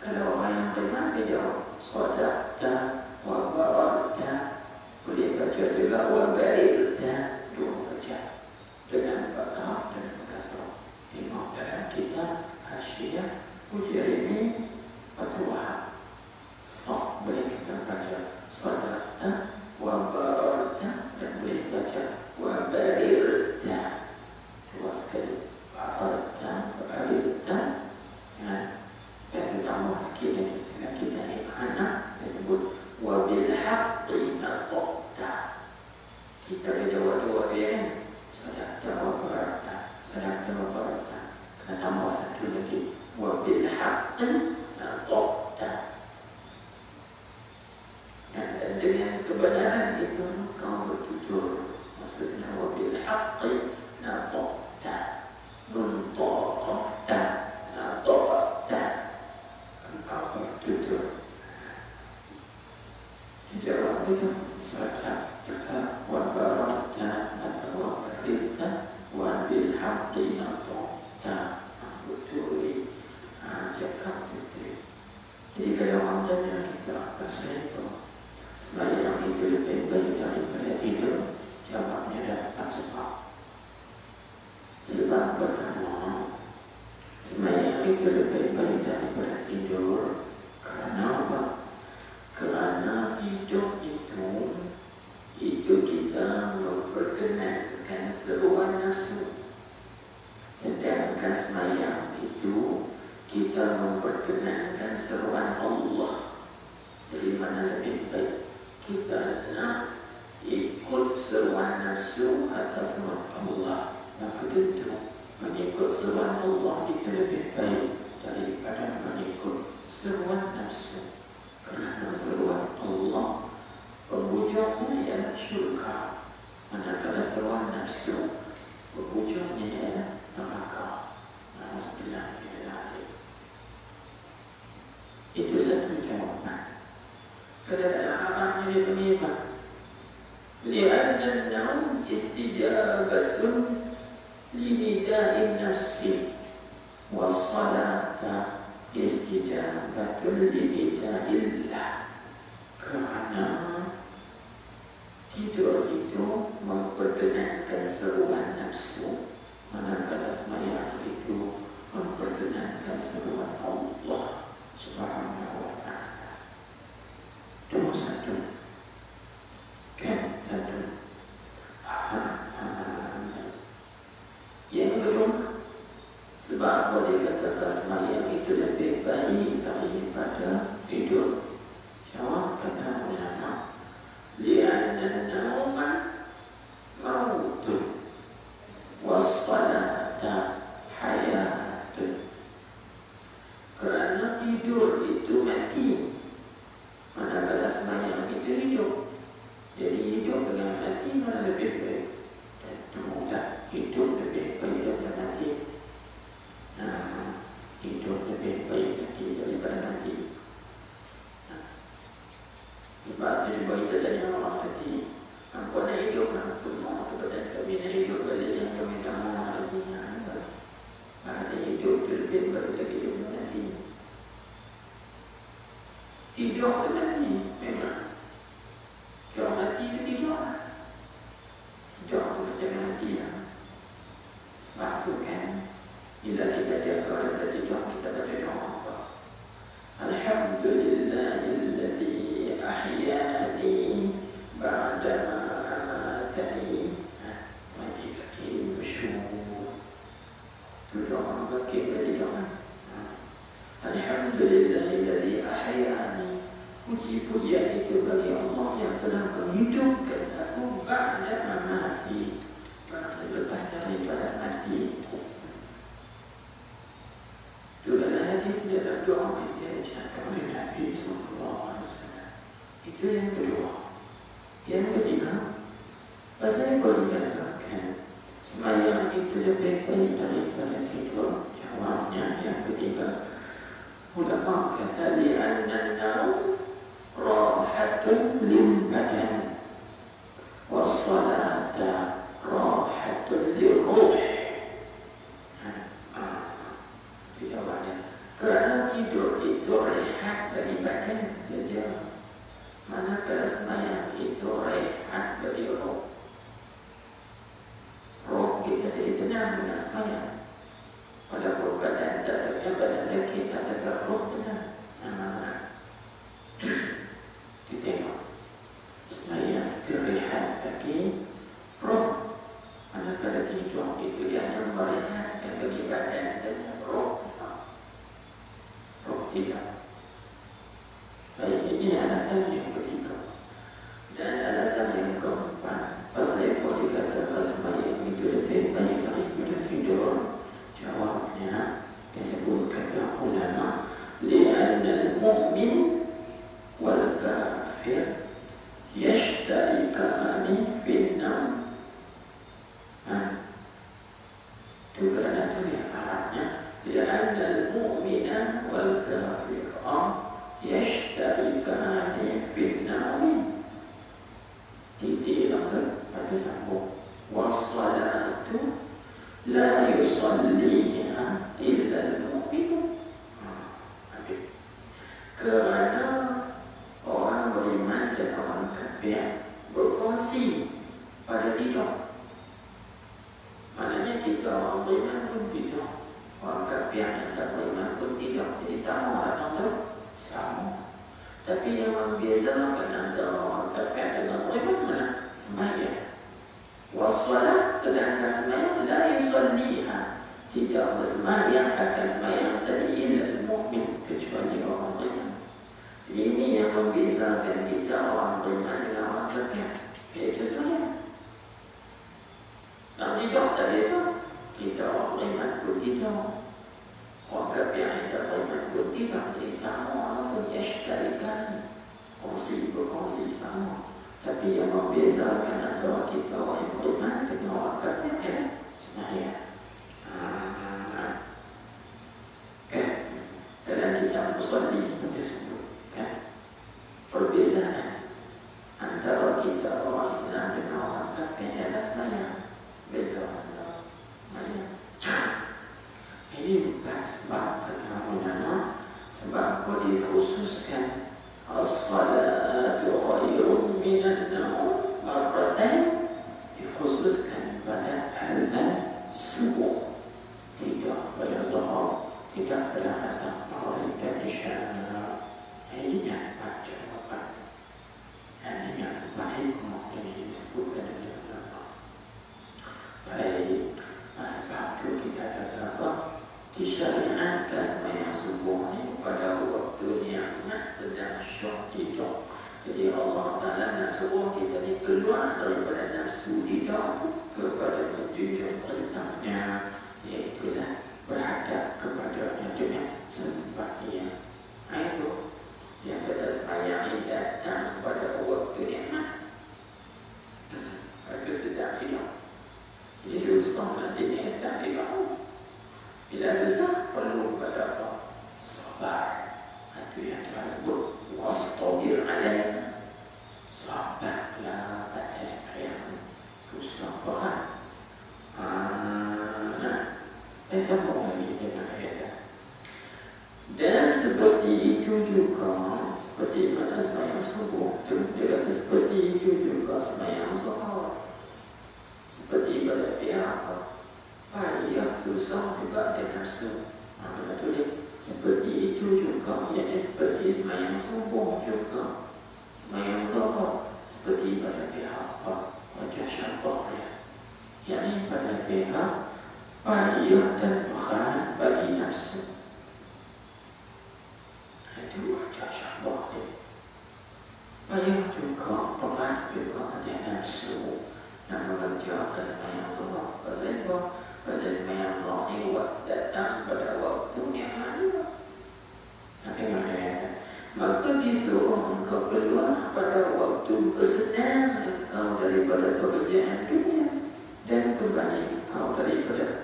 Kalau orang yang beriman, dia jawab sadaqta wa barakta. Boleh baca juga wa barakta, 2 baca dengan barakah dan kasrah. Tengok dalam kitab Hasyiah Ujaimi Fatwa. Sok boleh kita baca sadaqta wa barakta dan boleh baca wa barakta 2 sekali. Barakta, barakta. Dan tambah sikit lagi. Kalau kita anak disebut wa bil haqqi nataqta. Kita baca wa dia kan? Sadaqta wa barakta. Sadaqta wa barakta. Kena tambah satu lagi. Wa bil haqqi nataqta. Dan dengan kebenaran itu kau bertutur. Maksudnya wa bil haqqi nataqta. Nuntaqta. Nataqta. Kau bertutur. Dijawab itu sadaqta wa barakta atau wa barakta wa bil haqqi nataqta. Betul. Cakap betul. Jadi kalau orang tanya kita apa sebab sembahyang itu lebih baik daripada tidur, jawabnya ada 4 sebab. Sebab pertama, sembahyang itu lebih baik daripada tidur. Kerana apa? seruan Allah itu lebih baik daripada mengikut seruan nafsu. Kerana seruan Allah pembujuknya ialah syurga, manakala seruan nafsu pembujuknya ialah neraka. Alhamdulillah. Itu satu jawaban. Kerana Arabnya dia menyimak. Li'anna an-naum istijabatun linida'in nafsi was-salata istijabatun linida'illah. Kerana tidur itu memperkenankan seruan nafsu, manakala sembahyang itu memperkenankan seruan Allah Subhanahu wa ta'ala. Itu satu. Kan satu. Yang kedua, sebab apa dikatakan sembahyang itu lebih baik daripada tidur? Jawab kata ulama, li'anna an-nawma mautun was-salata hayatun. Kerana tidur itu mati, manakala sembahyang itu hidup. Jadi hidup dengan mati mana lebih baik? Tentu mudah, hidup lebih baik daripada mati. Hidup lebih baik daripada mati. Sebab itu kita tanya orang tadi, apa nak hidup nak semua kepada kami nak hidup balik yang kami tak mahu lagi. Ada hidup lebih baik lagi daripada mati. Tidur tu mati memang. Kalau mati itu tidur lah. Tidur tu macam mati lah. Sebab tu kan, bila kita jaga daripada tidur, kita baca doa. Alhamdulillahilladzi ahyani ba'dama amatani. Mati kaki bersyukur. Itu doa bagi doa. Alhamdulillahilladzi ahyani. Puji-pujian itu bagi Allah yang telah menghidupkan aku ba'da mati, selepas daripada mati. Itu adalah hadis dalam doa yang diajarkan oleh Nabi sallallahu alaihi wasallam. Itu yang kedua. Yang ketiga, saya boleh katakan sembahyang itu lebih baik daripada tidur. Jawabnya yang ketiga, ulama kata li'anna an-nawm rahatun lil badan was-salata rahatun lil ruh. Kerana tidur itu rehat dari badan saja, manakala sembahyang itu rehat dari roh. Roh kita jadi tenang dengan sembahyang. Walaupun badan sakit, asalkan roh tenang. Kita tengok sembahyang kerehat bagi roh, manakala tidur itu dia hanya merehatkan bagi badan saja, roh tidak. Baik, ini alasan yang ketiga. Dan alasan yang keempat, pasal boleh dikatakan sembahyang itu lebih baik daripada tidur. Jawabnya disebut kata ulama, li'anna al-mu'min wal kafir yashtarikani fil naum. Itu kerana itu yang Arabnya, li'anna al-mu'mina wal kafir yashtarikani fil naum. Titik langkah pada sambung, was-salatu la yusalliha illa al-mu'min. Kerana orang beriman dan orang kafir berkongsi pada tidur. Maknanya kita orang beriman pun tidur, orang kafir yang tak beriman pun tidur. Jadi sama orang tu, sama. Tapi yang membezakan antara orang kafir dengan beriman mana? Sembahyang. Was-salat, sedangkan sembahyang la yusalliha, tidak bersembahyang akan sembahyang tadi illa al-mu'min, kecuali orang beriman. Ini yang membezakan kita orang beriman dengan orang kafir, iaitu sembahyang. Nak tidur tak biasa, kita orang beriman pun tidur. berkongsi sama. Tapi yang membezakan antara kita orang yang beriman dengan orang kafir kan sebenarnya dalam kitab Musalli itu disebut kan perbezaan antara kita orang Islam dengan orang kafir adalah sebenarnya beza antara sebenarnya. Ini bukan sebab pertama sebab dikhususkan as-salatu khairun minan naum marratan, dikhususkan pada azan subuh, tidak pada zuhur, tidak pada asar, maghrib dan isya. Ini yang baca apa? Ini yang baik ini disebutkan dengan nama. Baik, sebab itu kita kata apa? Disyariatkan sembahyang subuh ini pada waktu yang sedang syok tidur. Jadi Allah Ta'ala nak suruh kita ni keluar daripada nafsu tidur kepada menuju perintahnya, iaitulah berhadap kepadanya dengan sembahyang. Itu yang kata sembahyang ini datang pada waktu nikmat. Pada sedang tidur. Jadi susah nanti ni sedang tidur. Bila susah perlu pada apa? Sabar. Itu yang disebut wastabir alaina. Sabarlah atas sembahyang. Susah berat. Sambung lagi dengan ayat. Dan seperti itu juga, seperti mana sembahyang subuh itu, dia kata seperti itu juga sembahyang zuhur. Seperti pada pihak payah susah juga dia nafsu. Seperti itu juga, yakni seperti sembahyang subuh juga, sembahyang zuhur seperti pada pihak wajah syabah ya, yakni pada pihak payah dan berat bagi nafsu. Itu wajah syabah dia. Payah juga, berat juga ada nafsu yang mengerjakan sembahyang zuhur. Pasal sembahyang zuhur ini datang pada waktu yang mana. Maka disuruh engkau keluar pada waktu bersenang engkau daripada pekerjaan dunia dan kembali engkau daripada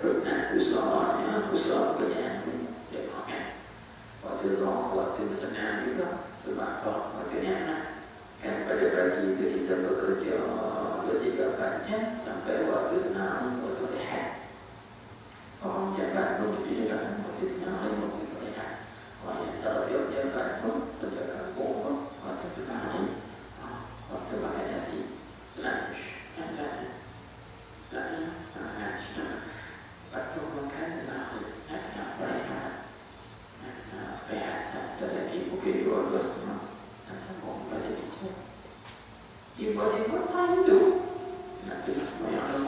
usaha pekerjaan dunia. Tengok kan, waktu bersenang juga. Sebab apa? Waktu nyaman kan, pada pagi itu kita bekerja 3-4 jam sampai waktu tenang, waktu rehat. Orang jabat pun itu juga waktu tenang, waktu rehat. Orang yang tak jabat pun kerja kampung pun waktu tenang, waktu makan nasi, lunch, waktu makan rehat selagi pukul 12 sambung balik itu. Tiba-tiba itu nak kena sembahyang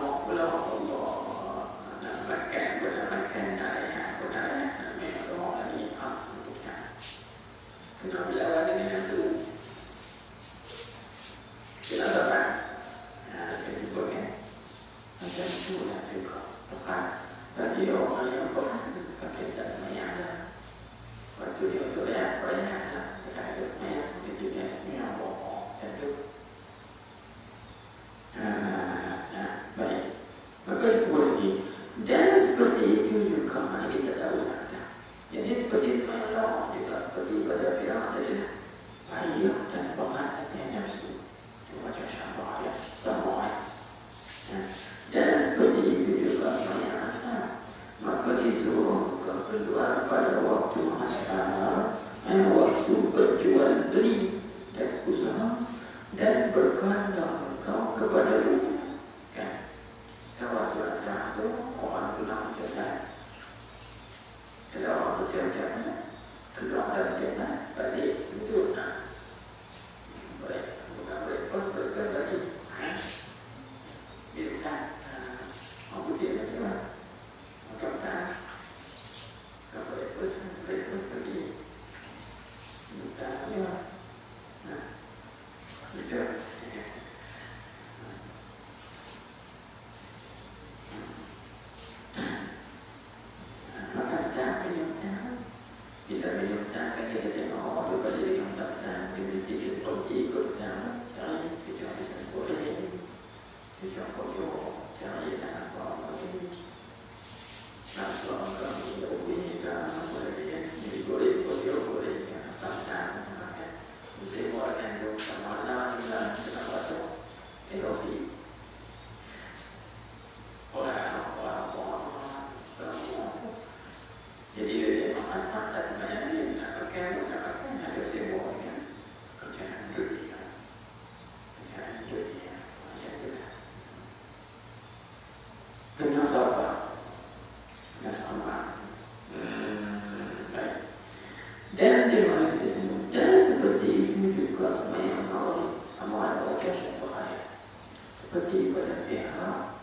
seperti pada pihak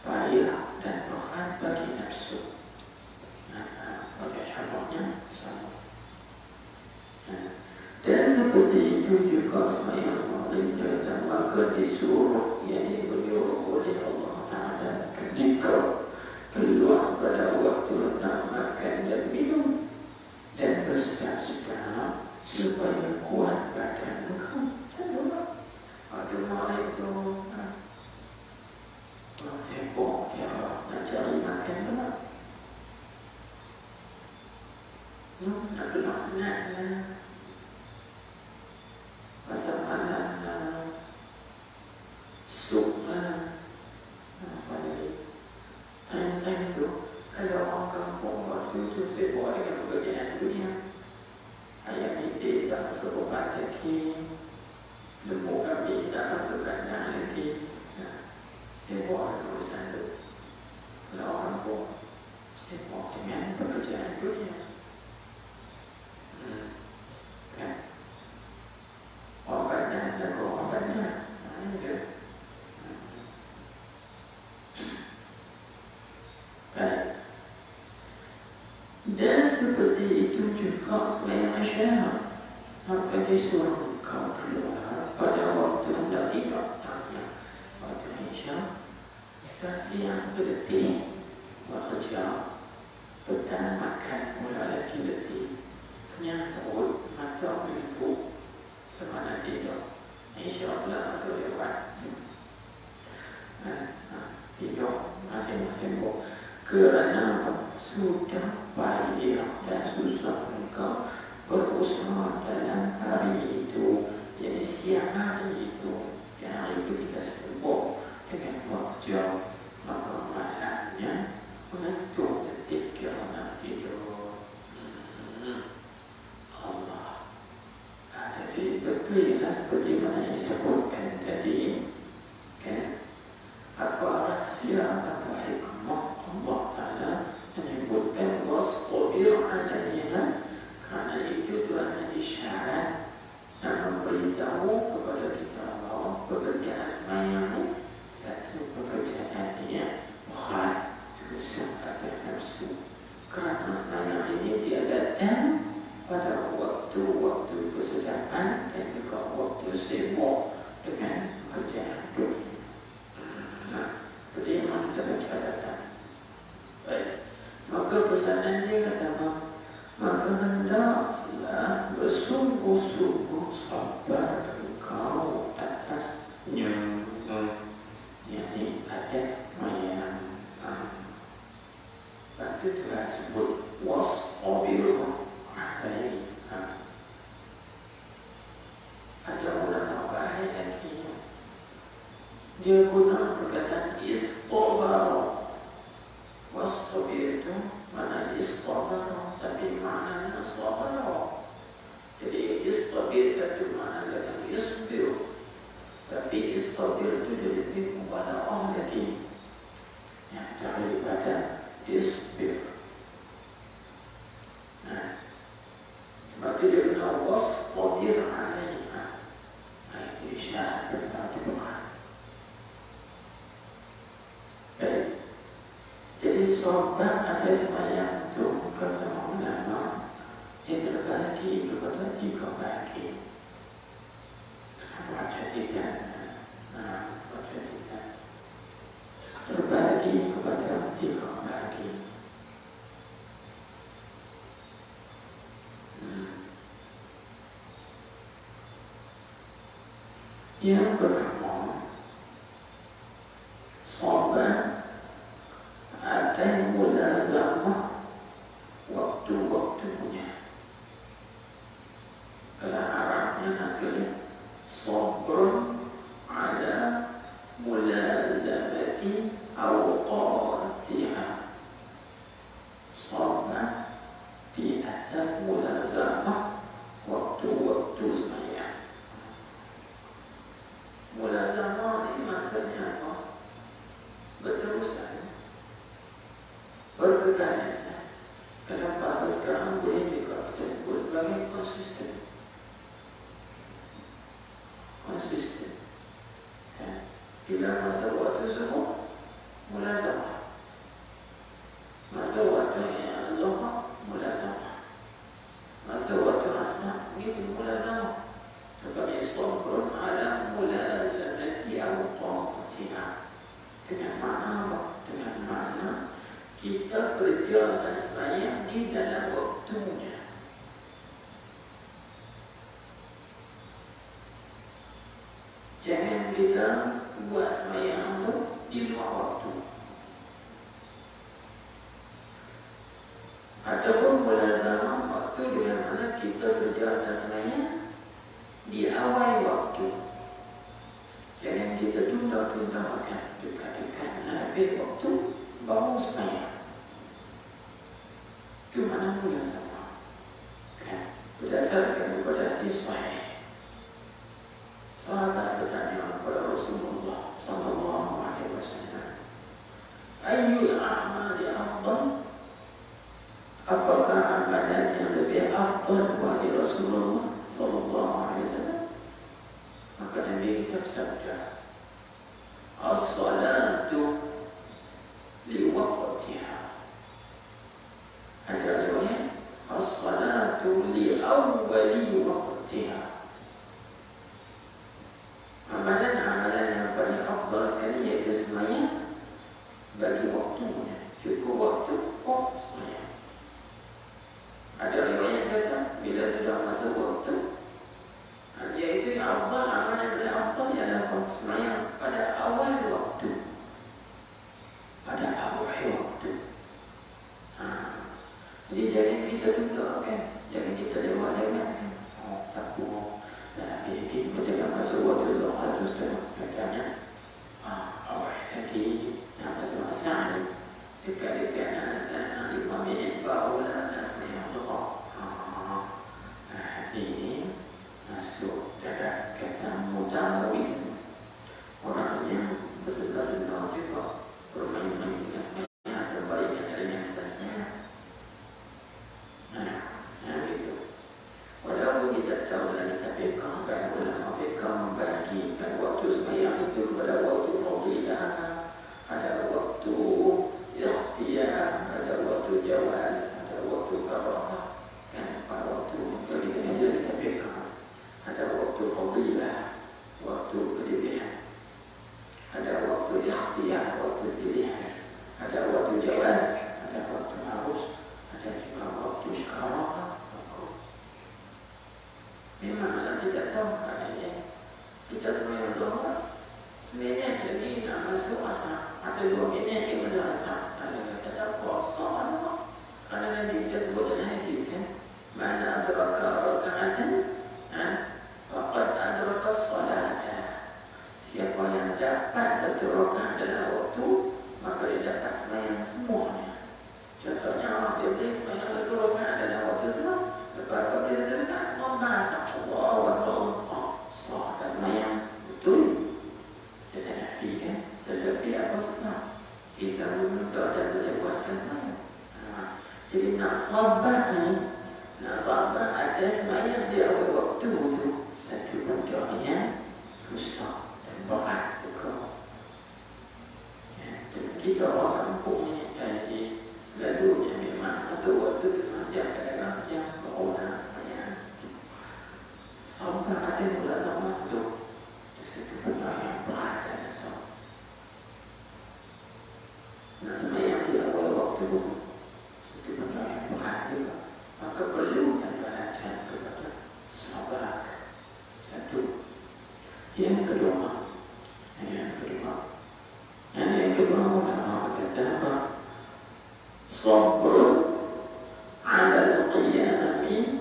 payah dan berat bagi nafsu. Pada contohnya sama. Dan seperti itu juga sembahyang maghrib dan maka disuruh, yakni menyuruh oleh Allah Ta'ala ketika keluar pada waktu nak makan dan minum dan bersedap-sedap supaya kuat badan engkau. Ada orang itu orang sibuk dia nak cari makan pula. Nak penat-penat pasal malam sup pada time itu kalau orang kampung waktu itu sibuk dengan pekerjaan dunia. Ayam ini tak masuk obat lagi, lembu kami tak masuk kandang lagi. Sibuk dengan urusan itu. Kalau orang kampung sibuk dengan pekerjaan dunia. Obatnya dan obatnya ada. Baik. Dan seperti itu juga sembahyang isyarat, maka disuruh kau keluar pada waktu hendak tiba. Waktu isyarat, siang berletih bekerja, petang makan mula lagi letih, kenyang perut, mata berlebuk, kemana tidur. InsyaAllah masuk lewat. Tidur, masing-masing kerana sudah payah dan susah engkau berusaha dalam hari itu, jadi siang hari itu, yang hari itu kita sibuk dengan bekerja, maka malamnya mengantuk letih kerana tidur. Allah. Jadi betulnya seperti mana yang disebutkan tadi, kan? Apa rahsia, apa hikmah Allah Ta'ala menyebutkan wasbir alaiha, kerana itu Tuhan isyarat dan memberitahu kepada kita bahawa pekerjaan sembahyang satu pekerjaan yang berat, susah akan nafsu. Kerana sembahyang ini dia datang pada waktu-waktu kesedapan dan juga waktu sibuk dengan pekerjaan dunia. Jadi memang kita baca alasan. Baik. Maka pesanan dia kata, maka hendaklah bersungguh-sungguh sabar engkau atasnya, yakni atas sembahyang. Itu telah sebut wasbir alaiha. Ada ulama bahaya lagi, dia guna perkataan istighfar. Wasbir itu mana istighfar, tapi maknanya sabar. Jadi istighfar satu makna dalam isbir, tapi istighfar itu jadi lebih kepada Allah lagi, ya, daripada isbir. Sebab itu dia kena wasbir alaiha. Itu isyarat tentang Tuhan. Baik. Jadi sabar atas sembahyang itu kata ulama dia terbagi kepada 3 bagi. Baca tidak. Baca tidak. Terbagi kepada 3 bagi. Yang pertama, sabar akan mulazamah waktu-waktunya. Kalau Arabnya nanti sabr ala mulazamati awqatiha. Sabar di atas mulazamah waktu-waktu sembahyang. Mulazamah ini maksudnya apa? Berterusan, berkekalan. Dalam bahasa sekarang boleh juga kita sebut sebagai konsisten. Konsisten. Bila masa waktu subuh, mulazamah. Masa waktu zuhur, mulazamah. Masa waktu asar, begitu mulazamah. Sebagai sabrun ala mulazamati awqatiha. Dengan makna apa? Dengan makna kita kerja dan sembahyang di dalam waktunya. Jangan kita buat sembahyang itu di luar waktu. Ataupun mulazamah waktu dengan mana kita kerja dan sembahyang di awal waktu. Jangan kita tunda-tunda makan dekat-dekat habis waktu baru sembahyang. Itu mana mulazamah. Kan? Berdasarkan kepada hadis sahih. Sahabat bertanya kepada Rasulullah sallallahu alaihi wasallam, "Ayyul a'mali afdal?" Apakah amalan yang lebih afdal wahai Rasulullah sallallahu alaihi wasallam? Maka Nabi kita bersabda, "As-salatu li waqtiha." Ada riwayat, "As-salatu li awwali waqtiha." Amalan-amalan yang paling afdal sekali iaitu sembahyang bagi waktunya. Cukup waktu, sembahyang. Ada riwayat kata bila sudah masa waktu, iaitu yang afdal, amalan yang afdal ialah sembahyang pada awal waktu. Pada awal waktu. Jadi jangan kita tunda kan, jangan kita lewat-lewat kan. Takut. Kita jangan masuk waktu doa terus katanya awal lagi tak masuk asal dekat-dekat asal 5 minit barulah nak sembahyang doa. Ini masuk dalam kata mutawin, orang yang bersenang-senang juga bermain-main dengan sembahyang terbaik adanya atasnya. Itu. Walaupun kita tahu dalam kitab fiqh dan ulama fiqh membagikan waktu sembahyang itu kepada waktu fadilah, ada waktu ikhtiyar, ada waktu jawaz, ada waktu karahah. Kan pada waktu berikan dalam kitab fiqh ada waktu fadilah, waktu pilihan, ada waktu ikhtiyar, waktu pilihan, ada waktu jawaz, ada waktu harus, ada juga waktu karahah. Memanglah tidak tahu adanya. Kita sembahyang zuhur, seminit lagi nak masuk asar. Ada 2 minit lagi masuk asar. Ada kata puasa apa? Kerana nanti kita sebut dalam hadis kan, mana adraka raka'atan, faqad adraka as-salata. Siapa yang dapat satu rakaat dalam waktu, maka dia dapat sembahyang semuanya. Contohnya dia boleh sembahyang satu rakaat dalam waktu semua. Lepas tu dia terdekat membaca Allahu Akbar. Sah sembahyang betul. Dia tak nafikan. Tetapi apa sebab? Kita menunda dan melewatkan sembahyang. Jadi nak sabar ada sembahyang di awal waktu itu satu benda yang susah dan berat juga. Kita orang kampung ni jadi selalunya memang masuk waktu mengajar kadang-kadang sejam berorang sembahyang. Sabar ada mulazamah itu satu benda yang berat dan susah. Nak sembahyang di awal waktu satu benda yang berat juga. Maka perlu dan belajar kepada sabar. Satu. Yang kedua ulama kata apa? Sabr ala al-qiyami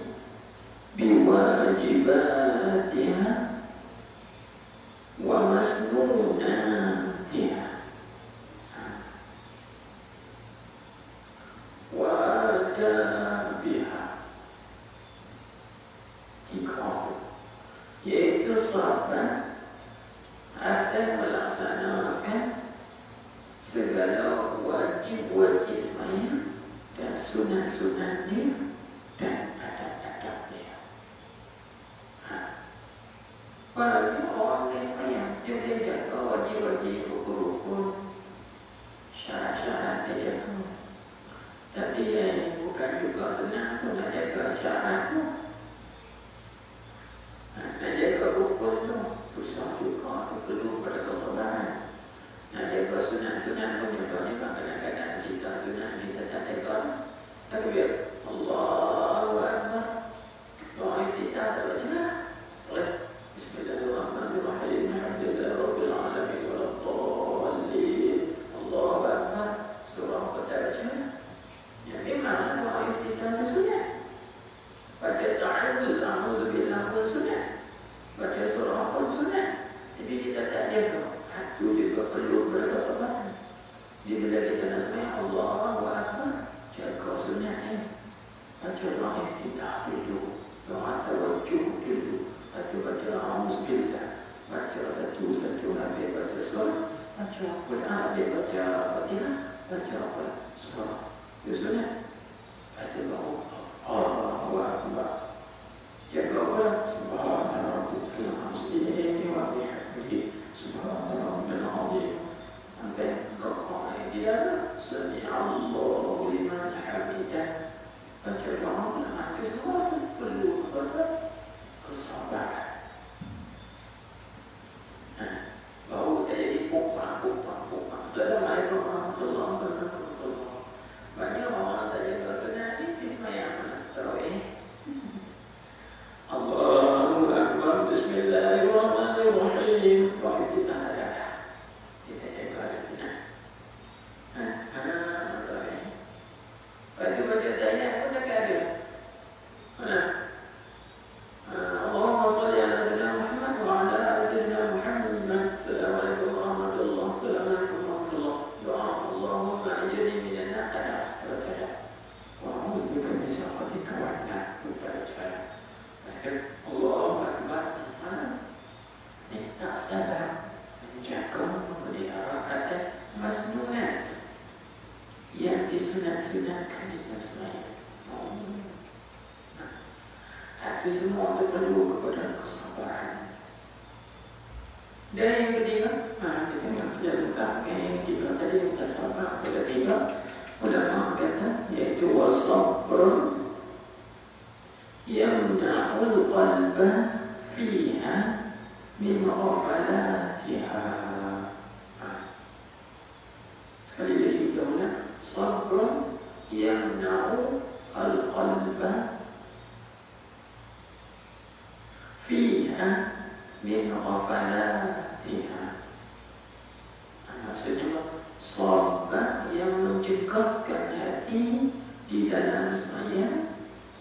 biwajibatiha wa masnunatiha wa adabiha. Yaitu sabar akan melaksanakan segala wajib-wajib sembahyang dan sunat-sunatnya dan adab-adabnya. Bagi orang yang sembahyang dia boleh jaga wajib-wajib, rukun-rukun, syarat-syarat dia jaga. Tapi yang bukan juga senang tu nak jaga syarat tu, nak jaga rukun tu susah juga, tu perlu pada kesabaran. Nak jaga sunat-sunat pun contohnya kadang-kadang kita sunat kita tak jaga. Takbir Allahu Akbar, doa iftitah tak baca lah. Bismillahirrahmanirrahim, alhamdulillahirabbil alamin waladdallin, Allahu Akbar, surah apa tak baca. Ya memang doa iftitah tu sunat. Baca ta'awuz, a'udzubillah pun sunat. Baca surah pun sunat. Tapi kita tak jaga. Itu juga perlu berkesabaran. Bila kita nak sembahyang Allahu Akbar, jaga sunat. Baca doa iftitah dulu, doa tawajjuh dulu, baca a'udzubillah, baca satu-satu habis baca surah, baca Quran habis baca Fatihah, baca apa surah. Itu sunat. Baca doa Allahu Akbar. Jaga apa? Subhanallah muslimin wa bihamdihi. Subhanallah al-azim. Sampai rukuk yang tidak ada. Sami'allahu liman hamidah. Baca doa nak semua tu perlu kepada kesabaran. Baru tak jadi pukang. Assalamualaikum warahmatullahi wabarakatuh. Banyak orang tak jaga sunat ni sembahyang tarawih. Allahu Akbar, Bismillahirrahmanirrahim. Doa kita ada. Kita jaga ada sunat. Baca tayat pun tak ada. Allahumma salli ala sayyidina Muhammad wa ala ali sayyidina Muhammad. Assalamualaikum warahmatullahi wabarakatuh. Doa Allahumma ajirni minan nar. Baca. Wa a'udzubika min sakhatika wa nar. Baca. Allahu Akbar. Minta sabar, menjaga, memelihara adat masnunat yang disunat-sunatkan di dalam sembahyang. Itu semua itu perlu kepada kesabaran. Dan yang ketiga, kita nak letakkan yang ketiga tadi kita sabar pada tiga. Ulama kata iaitu wasabr yamna'ul qalba fiha min ghafalatiha. Sekali lagi kita ulang, sabr yamna'ul qalba fiha min ghafalatiha. Maksudnya sabar yang mencegahkan hati di dalam sembahyang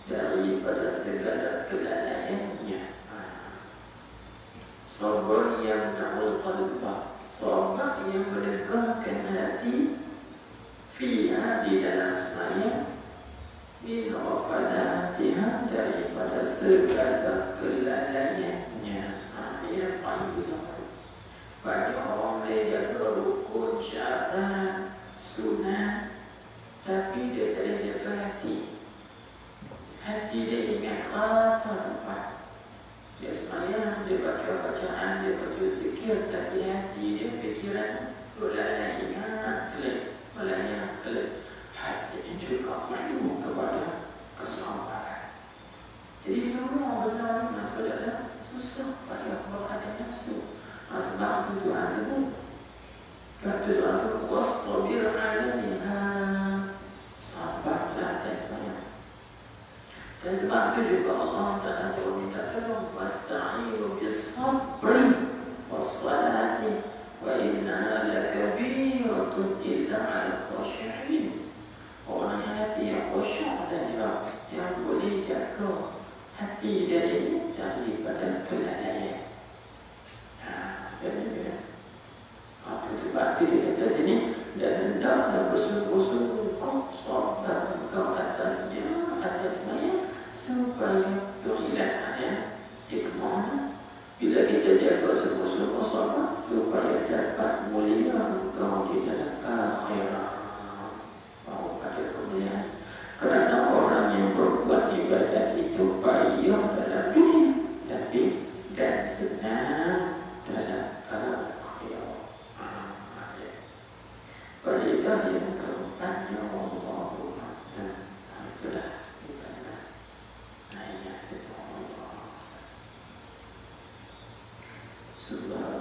daripada segala kelalaiannya. Sabar yang na'ul qalba, sabar yang menegakkan hati fiha di dalam sembahyang min ghafalatiha daripada segala kelalaiannya. Ini yang paling besar. Banyak orang boleh jaga rukun, syarat, sunat, tapi dia tak boleh jaga hati. Hati dia ingat tempat. Dia sembahyang, dia baca bacaan, dia baca zikir, tapi hati dia fikiran belalai, ingat kelip, melayang kelip. Hati ini juga perlu kepada kesabaran. Jadi semua benar masuk dalam susah payah berada nafsu. Sebab itu Tuhan sebut. Sebab itu Tuhan sebut wastabir alaiha. Sabarlah atas sembahyang. Dan sebab itu juga Allah Ta'ala suruh minta tolong, wasta'inu bis-sabri was-salati wa innaha lakabiratun illa 'alal khashi'in. Orang yang hati yang khusyuk saja yang boleh jaga hati dari daripada kelalaian. Sebab itu dia kata sini, dan hendaklah bersungguh-sungguh kau sabar kau atasnya, atas sembahyang, supaya terhilangnya hikmah. Bila kita jaga sungguh-sungguh sabar, supaya dapat mulia engkau di dalam akhirat. Bahawa pada kemuliaan. Kerana orang yang berbuat ibadat itu payah dalam dunia, tapi dan senang dalam akhirat. Subhanallah.